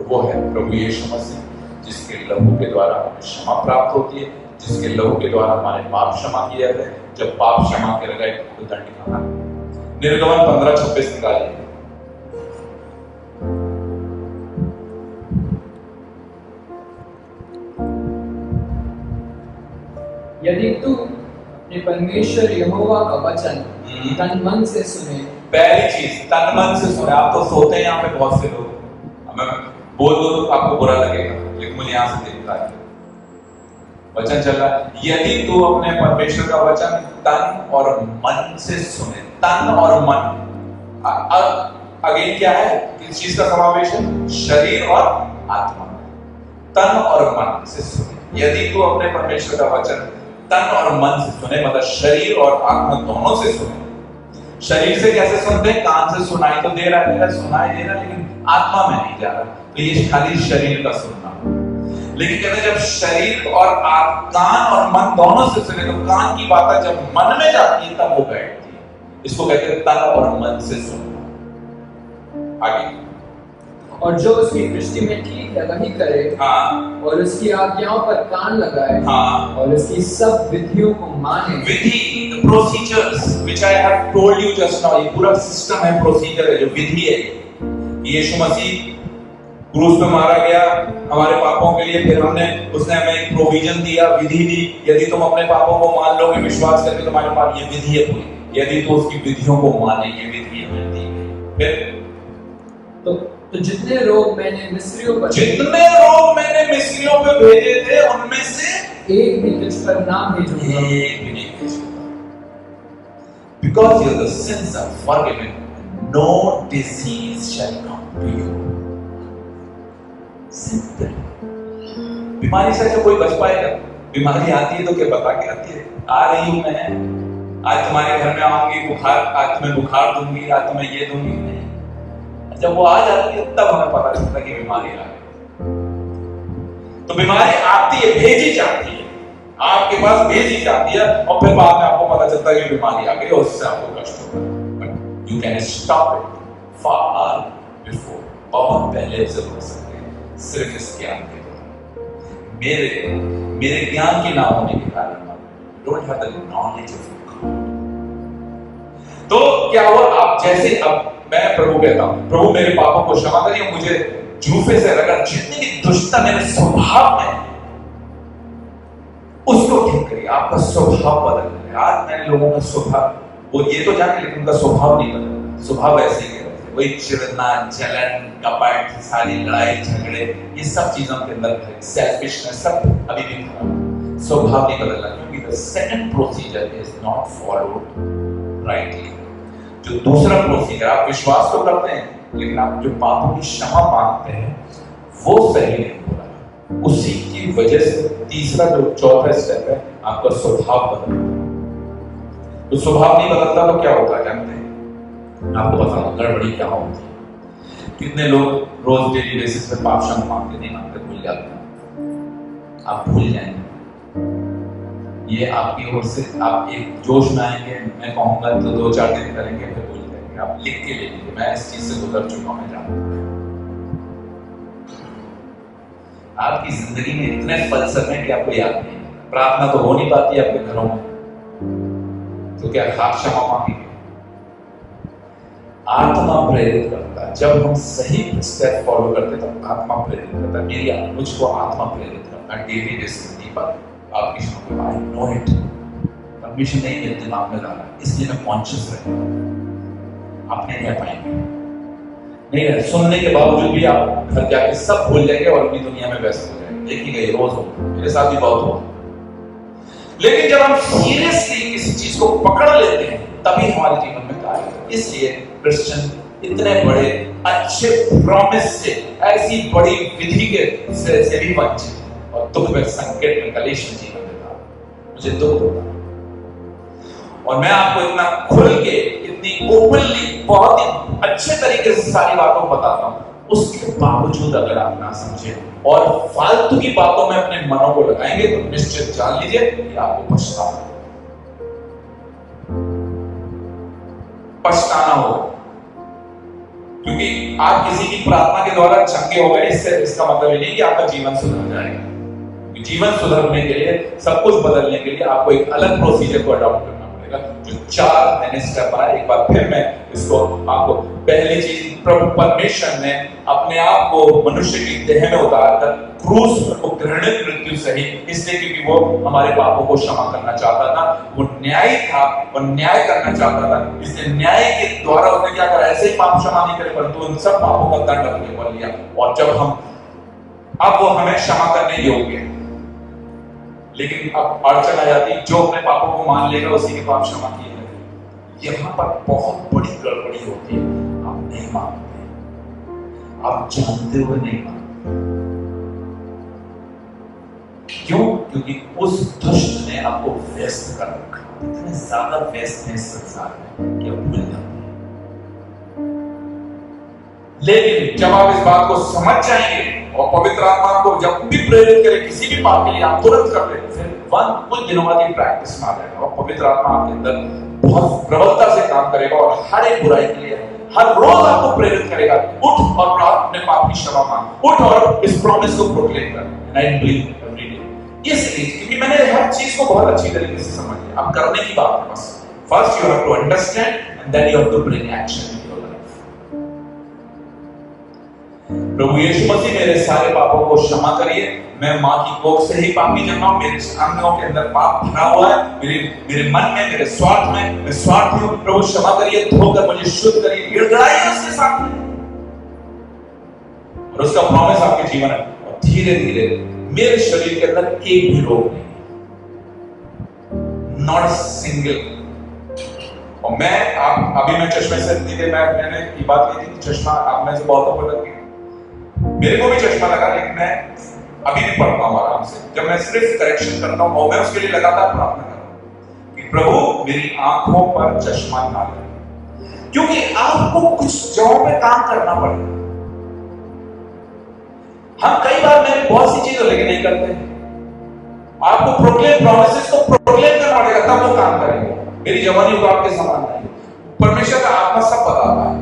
वो है प्रभु यीशु मसीह, जिसके लहू के द्वारा हमें क्षमा प्राप्त होती है, जिसके लहू के द्वारा हमारे पाप क्षमा किए जाते हैं। जब पाप क्षमा के गए तो दंड कहां? निर्गमन 15:26 निकालिए। यदि तू अपने परमेश्वर यहोवा का वचन तन मन से सुने। पहली चीज, तन मन से सुने। आप तो सोते हैं यहाँ पे बहुत से लोग, मैं बोल दो तो आपको बुरा लगेगा, लेकिन मुझे यहाँ से देखता है वचन चल रहा है। यदि तू अपने परमेश्वर का वचन तन और मन से सुने, तन और मन, अगेन क्या है, किस चीज का समावेश है? शरीर और आत्मा। तन और मन से सुने। यदि तू अपने परमेश्वर का वचन तन और मन से सुने, मतलब शरीर और आत्मा दोनों से सुने। शरीर से कैसे सुनते हैं? कान से सुनाई तो दे रहा है, सुनाई दे रहा है, लेकिन आत्मा में नहीं जा रहा, तो ये खाली शरीर का सुनना। लेकिन कहते हैं जब शरीर और कान और मन दोनों से सुने, तो कान की बातें जब मन में जाती है तब वो बैठती है। इसको कहते हैं तन और मन से सुनना। आगे, और जो उसकी दृष्टि में ठीक है वही करे, हाँ, और उसकी आज्ञाओं पर कान लगाए, हाँ, और उसकी सब विधियों को माने। विधि, procedures which I have told you just now, ये पूरा सिस्टम है, प्रोसीजर है, जो विधि है। यीशु मसीह क्रूस पे मारा गया हमारे पापों के लिए, फिर उसने हमें एक प्रोविजन दिया, विधि दी। यदि तुम अपने पापों को मान लोगे, विश्वास करके, तुम्हारे पास ये विधि है पूरी। यदि तो उसकी विधियों को माने, ये विधि हमें दी गई। फिर तो जितने रोग मैंने मिस्रियों पर भेजे थे, उनमें से एक भी तुझ पर ना भेजूंगा। एक भी नहीं भेजूंगा। Because your sins are forgiven, no disease shall come to you. Simple. बीमारी से अच्छा कोई बच पाएगा? बीमारी आती है तो क्या बता के आती है? आ रही हूं मैं, आज तुम्हारे घर में आऊंगी, बुखार, आज तुम्हें बुखार दूंगी, आज तुम्हें ये दूंगी, नहीं। जब वो आ जाती है तब हमें पता चलता कि बीमारी आ गई। तो बीमारी आती है, भेजी जाती है, आपके पास भेजी जाती है, और फिर बाद में आपको पता चलता है कि बीमारी आ गई और उससे आपको कष्ट होगा। But you can stop it far before, बहुत पहले से हो सकते हैं, सिर्फ इस ज्ञान के द्वारा। मेरे ज्ञान के ना होने के कारण don't have the knowledge of God. तो क्या हुआ? आप जैसे, अब मैं प्रभु कहता हूं, प्रभु मेरे पापों को क्षमा करिए, मुझे जूफे से रगड़, जितनी भी दुष्टता मेरे स्वभाव में उसको ठीक करिए। आपका स्वभाव बदल गया। आज मैंने लोगों का स्वभाव, वो ये तो जाने, लेकिन उनका स्वभाव नहीं बदला। स्वभाव ऐसे ही है, वही चिढ़ना, जलन, कपट, सारी लड़ाई झगड़े, ये सब चीजों के अंदर है, सेल्फिशनेस, सब अभी भी खराब। स्वभाव नहीं बदलना, क्योंकि the second procedure is not followed rightly. जो दूसरा प्रोसीजर, आप विश्वास तो करते हैं, लेकिन आप जो पापों की क्षमा मांगते हैं वो सही नहीं हो रहा। उसी की वजह से तीसरा जो चौथा स्टेप है, आपका स्वभाव बदलना। तो स्वभाव नहीं बदलता तो क्या होता है जानते हैं? आपको बताऊं गड़बड़ी क्या होती है। कितने लोग रोज डेली बेसिस पे पाप क्षमा मांगते, नहीं मांगते, भूल जाते हैं। आप भूल जाएंगे, ये आपकी ओर से, आप एक जोश में आएंगे, मैं कहूंगा तो 2-4 दिन करेंगे, फिर भूल जाएंगे। आप लिख के ले लीजिए, मैं इस चीज से गुजर चुका हूं, मैं जानता हूं। आपकी जिंदगी में इतने फलसफे हैं कि आपको याद नहीं। प्रार्थना तो हो नहीं पाती आपके घरों में, तो क्या खास क्षमा मांगेंगे? आत्मा प्रेरित करता है। जब हम सही स्टेप फॉलो करते तो आत्मा प्रेरित करता है। मेरी मुझको आत्मा प्रेरित करता है डेली बेसिस पर। आपकी आई नो इट, परमिशन नहीं मेरे दिमाग में डाला, इसलिए मैं कॉन्शियस रहता। आप नहीं रह पाएंगे, नहीं रह, सुनने के बावजूद भी आप घर जाके सब भूल जाएंगे और अपनी दुनिया में व्यस्त हो जाएंगे। देखिएगा ये रोज हो, मेरे साथ भी बहुत हुआ। लेकिन जब हम सीरियसली किसी चीज को पकड़ लेते हैं तभी हमारे जीवन में कार्य होता है। इसलिए क्रिश्चियन इतने बड़े अच्छे प्रॉमिस से, ऐसी बड़ी विधि के से भी वंचित और दुख में, संकट में, कलेश में जीवन देता। मुझे दुख होता है। और मैं आपको इतना खुल के, इतनी ओपनली, बहुत ही अच्छे तरीके से सारी बातों को बताता हूं, उसके बावजूद अगर आप ना समझे और फालतू की बातों में अपने मनों को लगाएंगे तो निश्चित जान लीजिए कि आपको पछताना होगा। क्योंकि आप किसी की प्रार्थना के द्वारा चंगे हो गए, इससे इसका मतलब ये नहीं कि आपका जीवन सुधर जाएगा। जीवन सुधरने के लिए, सब कुछ बदलने के लिए आपको एक अलग प्रोसीजर को अडॉप्ट करना पड़ेगा, जो 4 मैंने स्टेप बनाया। एक बार फिर मैं इसको आपको, पहली चीज, प्रभु परमेश्वर ने अपने आप को मनुष्य की देह में उतारकर क्रूस को घृणित मृत्यु सही, इसलिए क्योंकि वो हमारे पापों को क्षमा करना चाहता था। वो न्याय था, वो न्याय करना चाहता था, इसलिए न्याय के द्वारा उसने क्या करा, ऐसे ही पाप क्षमा नहीं करे परंतु उन सब पापों का दंड अपने ऊपर लिया। और जब अब वो हमें क्षमा करने योग्य है, लेकिन अब अड़चन आ जाती, जो अपने पापों को मान लेगा उसी के पाप क्षमा किए जाएंगे। यहाँ पर बहुत बड़ी गड़बड़ी होती है, आप नहीं मानते, आप जानते हुए नहीं मानते। क्यों? क्योंकि उस दुष्ट ने आपको व्यस्त कर रखा, इतने ज्यादा व्यस्त है इस संसार में कि आप भूल जाते हैं। लेकिन जब आप इस बात को समझ जाएंगे और पवित्र आत्मा को जब भी प्रेरित करे किसी भी पाप के लिए, आप तुरंत कर ले, फिर कुछ दिनों बाद ये प्रैक्टिस में आ जाएगा और पवित्र आत्मा आपके अंदर बहुत प्रबलता से काम करेगा और हर एक बुराई के लिए हर रोज आपको प्रेरित करेगा, उठ और अपने पाप की क्षमा मांग, उठ और इस प्रॉमिस को प्रोक्लेम कर। And I believe every day. इसलिए क्योंकि मैंने हर चीज को बहुत अच्छी तरीके से समझ लिया। अब करने की बात है बस। First you have to understand and then you have to bring action in your life. प्रभु यीशु मसीह मेरे सारे पापों को क्षमा करिए, मैं मां की कोख से ही पापी जन्मा हूं, मेरे अंगों के अंदर पाप भरा हुआ है, मेरे मन में, मेरे स्वार्थ में मैं स्वार्थी हूं, प्रभु क्षमा करिए, धोकर मुझे शुद्ध करिए, गिड़गिड़ाइए उसके सामने और उसका प्रॉमिस आपके जीवन है। और धीरे धीरे मेरे शरीर के अंदर एक भी रोग नहीं, नॉट सिंगल। और मैं अभी मैं चश्मे से मैंने ये बात की थी कि चश्मा आप में से बहुतों को लग गया, मेरे को भी चश्मा लगा, लेकिन मैं अभी भी पढ़ता हूं आराम से। जब मैं सिर्फ करेक्शन करता हूं और मैं उसके लिए लगातार प्रार्थना करता हूं कि प्रभु मेरी आंखों पर चश्मा ना लगे, क्योंकि आपको कुछ जगहों पे काम करना पड़ेगा। हम कई बार मैं बहुत सी चीजें लेके नहीं करते, आपको प्रोक्लेम प्रॉमिसेस को प्रोक्लेम करना पड़ेगा, तब वो काम करेंगे। मेरी जवानी तो आपके समान नहीं, परमेश्वर का आत्मा सब बताता है।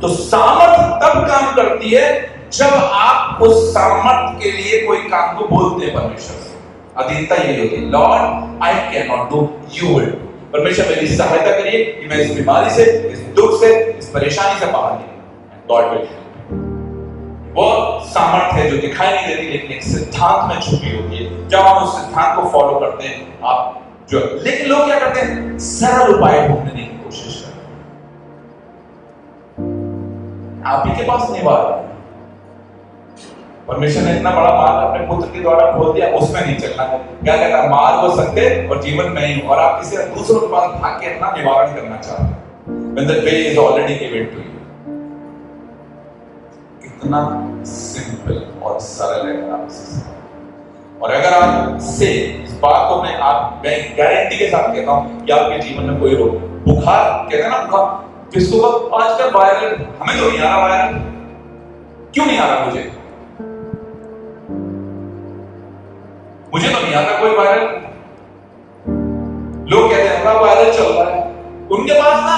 तो सामर्थ तब काम करती है जब आप उस सामर्थ के लिए कोई काम को बोलते हैं परमेश्वर से। अधीनता यही होती है, Lord I can not do, you will do. परमेश्वर मेरी सहायता करिए कि मैं इस बीमारी से, इस दुख से, इस परेशानी से बाहर निकलूं। God will help. वो सामर्थ है जो दिखाई नहीं देती, लेकिन एक सिद्धांत में छुपी होती है। जब हम उस सिद्धांत को फॉलो करते हैं, आप जो, लेकिन लोग क्या करते हैं, सरल उपाय ढूंढने की कोशिश करते हैं। आप ही के पास निवारण है। परमेश्वर ने इतना बड़ा मार्ग अपने पुत्र के द्वारा खोल दिया, उसमें नहीं चलना है। क्या कहता है, मार्ग वो सत्य और जीवन में ही, और आप किसी दूसरों के पास भाग के अपना निवारण करना चाहते हैं। When the way is already given to you। कितना सिंपल और सरल है आप इसे। और अगर आप से इस बात को मैं गारंटी के साथ कहता हूं कि आपके जीवन में कोई रोग, बुखार कहते हैं ना, बुखार किसको आजकल वायरल, हमें तो नहीं आ रहा वायरल। क्यों नहीं आ रहा मुझे तो नहीं आता कोई वायरल। लोग कहते हैं वायरल चल रहा है, उनके पास ना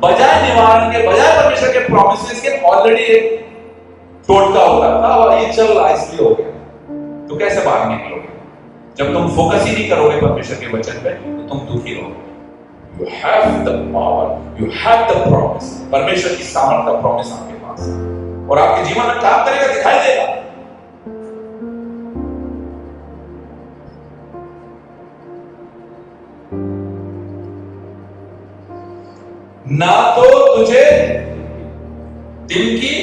बजाय निवारण के, बजाय परमेश्वर के प्रॉमिसेस के ऑलरेडी एक टोटका होता था और ये चल रहा है इसलिए हो गया। तो कैसे बाहर निकलोगे? जब तुम फोकस ही नहीं करोगे परमेश्वर के वचन पे तो तुम दुखी रहोगे। You have the power, you have the promise. परमेश्वर की सामर्थ का प्रॉमिस आपके पास है और आपके जीवन में काम करेगा, दिखाई देगा। ना तो तुझे दिन की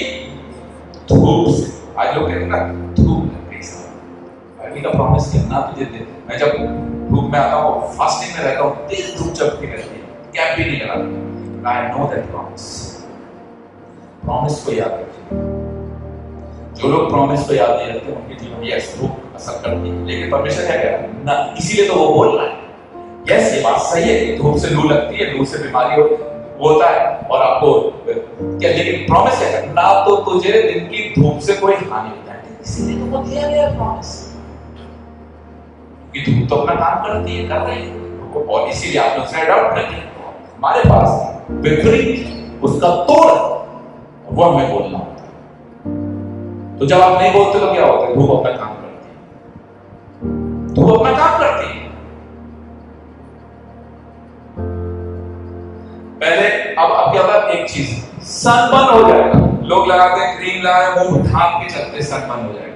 धूप से, आज लोग कहते हैं ना धूप लग गई साहब, अभी का प्रॉमिस किया ना तुझे दिन। मैं जब धूप में आता हूँ, फास्टिंग में रहता हूँ, तेज धूप चमकती रहती है, गैप भी नहीं लगाता। I know that promise. Promise को याद रखिए। जो लोग प्रॉमिस को याद नहीं रखते उनके जीवन में यस धूप असर करती है, लेकिन परमेश्वर क्या कह रहा है ना, इसीलिए तो वो बोल रहा है यस, ये बात सही है कि धूप से लू लगती है, लू से बीमारी होता है और आपको क्या, लेकिन प्रॉमिस क्या है, ना तो तुझे दिन की धूप से कोई हानि होता है, इसीलिए तो दिया गया प्रॉमिस कि धूप तो अपना काम करती है, कर रही है, और इसीलिए आपने उसे अडॉप्ट कर लिया। हमारे पास विपरीत उसका तोड़, वो हमें बोलना होता है। तो जब आप नहीं बोलते तो क्या होता है, धूप अपना काम करती है, धूप अपना काम करती है। पहले अब क्या होता है, एक चीज, सनबर्न हो जाएगा, लोग लगाते हैं क्रीम लगाए, मुंह ढांक के चलते, सनबर्न हो जाएगा।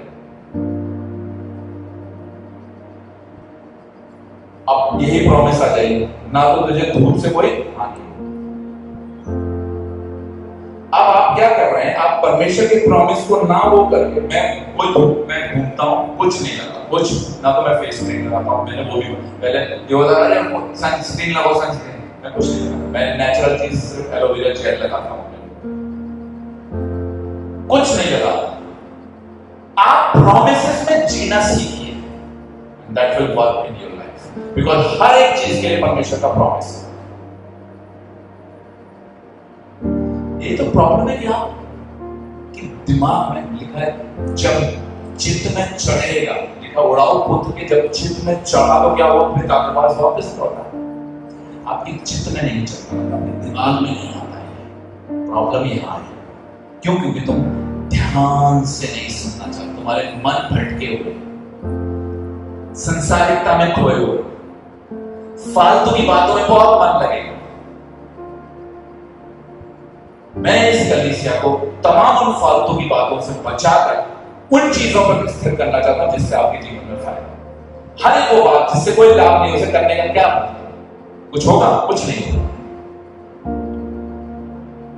अब यही प्रॉमिस आ जाएगी, ना तो तुझे धूप से कोई हानि। अब आप क्या कर रहे हैं, आप परमेश्वर के प्रॉमिस को ना वो करके, मैं कोई धूप में घूमता हूँ, कुछ नहीं लगा, कुछ ना तो मैं फेस क्रीम लगाता हूँ, मैंने वो भी पहले ये होता है सनस्क्रीन लगाओ, सनस्क्रीन, मैं कुछ नहीं लगाता, मैं नेचुरल चीज सिर्फ एलोवेरा जेल लगाता हूँ, कुछ नहीं लगाता। आप प्रॉमिसेस में जीना सीखिए, that will work in your life, because हर एक चीज के लिए परमेश्वर का प्रॉमिस है। ये तो प्रॉब्लम है कि आप कि दिमाग में लिखा है, जब चित्त में चढ़ेगा, लिखा उड़ाओ पुत्र के जब चित्त में चढ़ा तो क्या हुआ, पिता के पास वापस लौटा। आपकी चित्त में नहीं चलता, आपके दिमाग में नहीं आता है, प्रॉब्लम यहाँ है। क्यों? क्योंकि तुम ध्यान से नहीं सुनना चाहते, तुम्हारे मन भटके हुए, संसारिकता में खोए हुए, फालतू की बातों में बहुत मन लगेगा। मैं इस कलीसिया को तमाम उन फालतू की बातों से बचाकर उन चीजों पर स्थिर करना चाहता हूं जिससे आपके जीवन में फायदा। हर एक वो बात जिससे कोई लाभ नहीं, उसे करने का क्या कुछ होगा? कुछ नहीं होगा।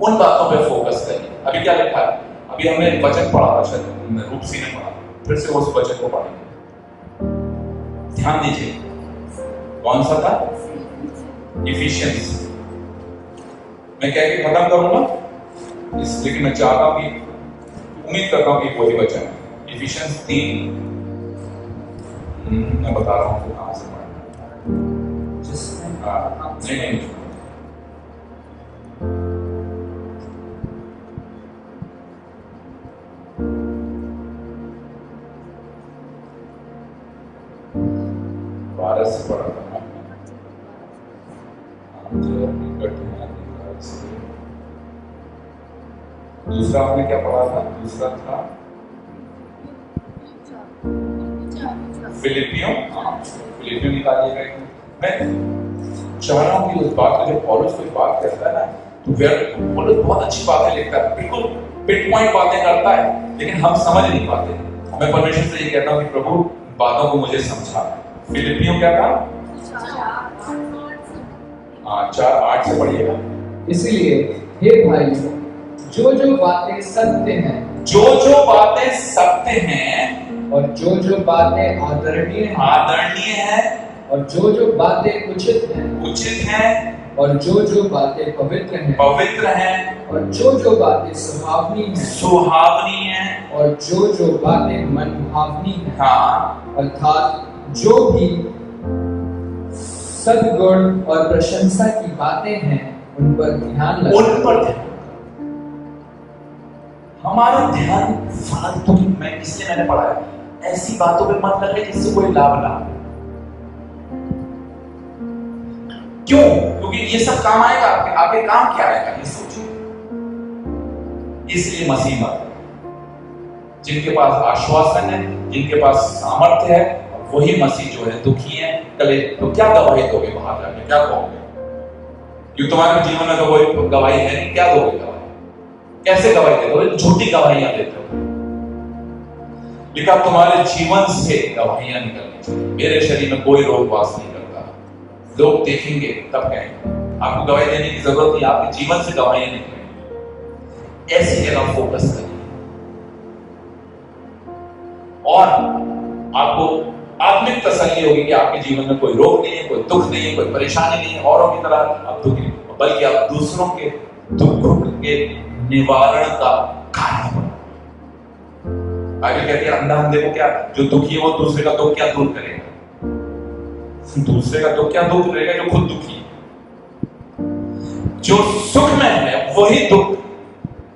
उन बातों पे फोकस करिए। अभी क्या लिखा है? अभी हमने एक वचन पढ़ा था, शायद रूपसी ने पढ़ा, फिर से उस वचन को पढ़ेंगे। ध्यान दीजिए, कौन सा था? इफिशियंस। मैं कह के खत्म करूंगा लेकिन मैं चाहता हूं कि, उम्मीद करता हूं कि वही वचन है। इफिशियंस 3, मैं बता रहा हूं कहां से पढ़ना। नहीं, 12 से पढ़ा था। दूसरा आपने क्या पढ़ा था? दूसरा था फिलिपियों। फिलिपियों निकालिएगा। मैं चाह रहा हूं कि उस बात को, जब पौलुस कोई बात कहता है ना, तो पौलुस बहुत अच्छी बातें लिखता है, बिल्कुल पिट पॉइंट बातें करता है, लेकिन हम समझ नहीं पाते। मैं परमेश्वर से ये कहता हूं कि प्रभु बातों को मुझे समझा। फिलिपियों क्या था? 4:8 से पढ़िएगा। इसलिए हे भाइयों, जो बातें सत्य हैं, जो बातें सत्य हैं, और जो बातें आदरणीय हैं, और जो बातें उचित हैं, और जो बातें पवित्र हैं, और जो बातें सुहावनी हैं, और जो बातें मनभावनी हैं, हाँ, अर्थात जो भी सद्गुण और प्रशंसा की बातें हैं, उन पर ध्यान लगाएं। हमारा ध्यान फालतू की, इसलिए मैंने पढ़ा है, ऐसी बातों पे मत लगे जिससे कोई लाभ ना हो। क्यों? क्योंकि ये सब काम आएगा आपके काम क्या आएगा ये सोचिए। इसलिए मसीह मत, जिनके पास आश्वासन है, जिनके पास सामर्थ्य है, वही मसीह जो है दुखी है। कल तो क्या गवाही दोगे बाहर जाके? क्या कहोगे? क्यों तुम्हारे जीवन में तो कोई गवाही है नहीं, क्या दोगे गवाही? कैसे गवाही देते हो? झूठी गवाहियां देते हो। लिखा तुम्हारे जीवन से गवाहियां निकलनी चाहिए। मेरे शरीर में कोई रोग वास नहीं करता, लोग देखेंगे तब कहेंगे। आपको गवाही देने की जरूरत नहीं, आपके जीवन से गवाहियां निकलेंगी। ऐसी जगह फोकस करिए और आपको आत्मिक तसल्ली होगी कि आपके जीवन में कोई रोग नहीं है, कोई दुख नहीं है, कोई परेशानी नहीं है। औरों की तरह आप दुखी, बल्कि आप दूसरों के दुख के निवारण का कारण बनो। बाइबल कहती है अंधा अंधे को क्या, जो दुखी है वो दूसरे का दुख क्या दूर करेगा। दूसरे का तो क्या दुख रहेगा जो खुद दुखी है। जो सुख में है वही दुख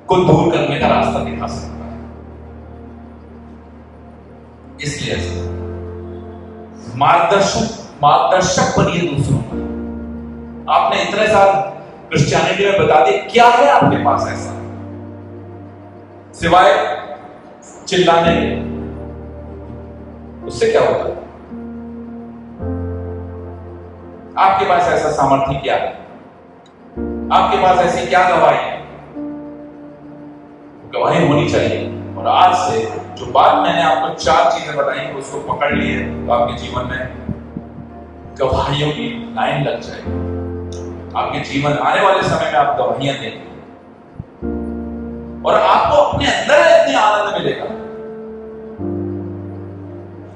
को दूर करने का रास्ता दिखा सकता है। इसलिए मार्गदर्शक बनिए दूसरों का। आपने इतने साल क्रिश्चियनिटी में बता दिया, क्या है आपके पास ऐसा सिवाय चिल्लाने के? उससे क्या होता है? आपके पास ऐसा सामर्थ्य क्या है? आपके पास ऐसी क्या गवाही है? गवाही होनी चाहिए। और आज से जो बात मैंने आपको 4 चीजें बताई उसको पकड़ लिए तो आपके जीवन में गवाहियों की लाइन लग जाएगी। आपके जीवन आने वाले समय में आप गवाहियां देंगे और आपको अपने अंदर इतने आनंद मिलेगा।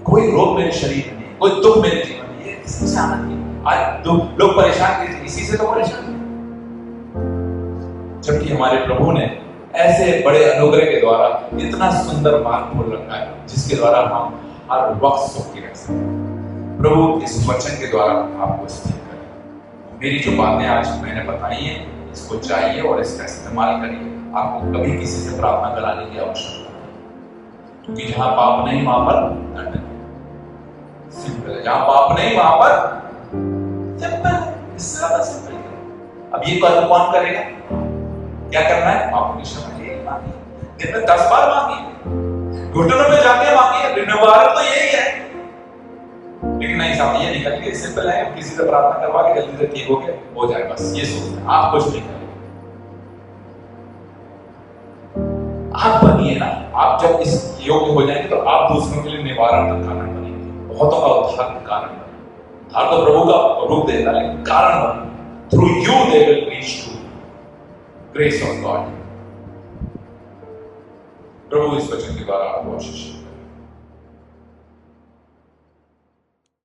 कोई रोग मेरे शरीर में नहीं, कोई दुख मेरे जीवन में, ये किसी से आनंद नहीं। आज लोग परेशान थे, इसी से तो परेशान थे। जबकि हमारे प्रभु ने ऐसे बड़े अनुग्रह के द्वारा इतना सुंदर मार्ग खोल रखा है जिसके द्वारा हम हर वक्त सुखी रह सकते हैं। प्रभु इस वचन के द्वारा आपको स्थिर करें। मेरी जो बातें आज मैंने बताई हैं इसको चाहिए और इसका इस्तेमाल करिए। आपको कभी किसी से प्रार्थना कराने की आवश्यकता नहीं, क्योंकि जहां पाप नहीं वहां पर दंड नहीं। सिंपल है, जहां पाप नहीं वहां पर सिंपल है। इससे ज्यादा सिंपल है। अब ये कौन करेगा? क्या करना है? पापों की क्षमा मांगिए, दिन में 10 बार मांगिए, घुटनों में जाके मांगिए। निवारण तो यही है। लेकिन नहीं साहब, ये निकल के सिंपल है, किसी से प्रार्थना करवा के जल्दी से ठीक हो गया, हो जाए, बस ये सोचते हैं। आप कुछ नहीं करेंगे। आप बनिए ना। आप जब इस योग्य हो जाएंगे तो आप दूसरों के लिए निवारण का कारण बनेंगे, बहुतों का उद्धार का कारण बनेंगे। उद्धार तो प्रभु का रूप देता है, लेकिन कारण बनेंगे। Through you they will reach to grace of God. प्रभु इस वचन के द्वारा आपको आशीष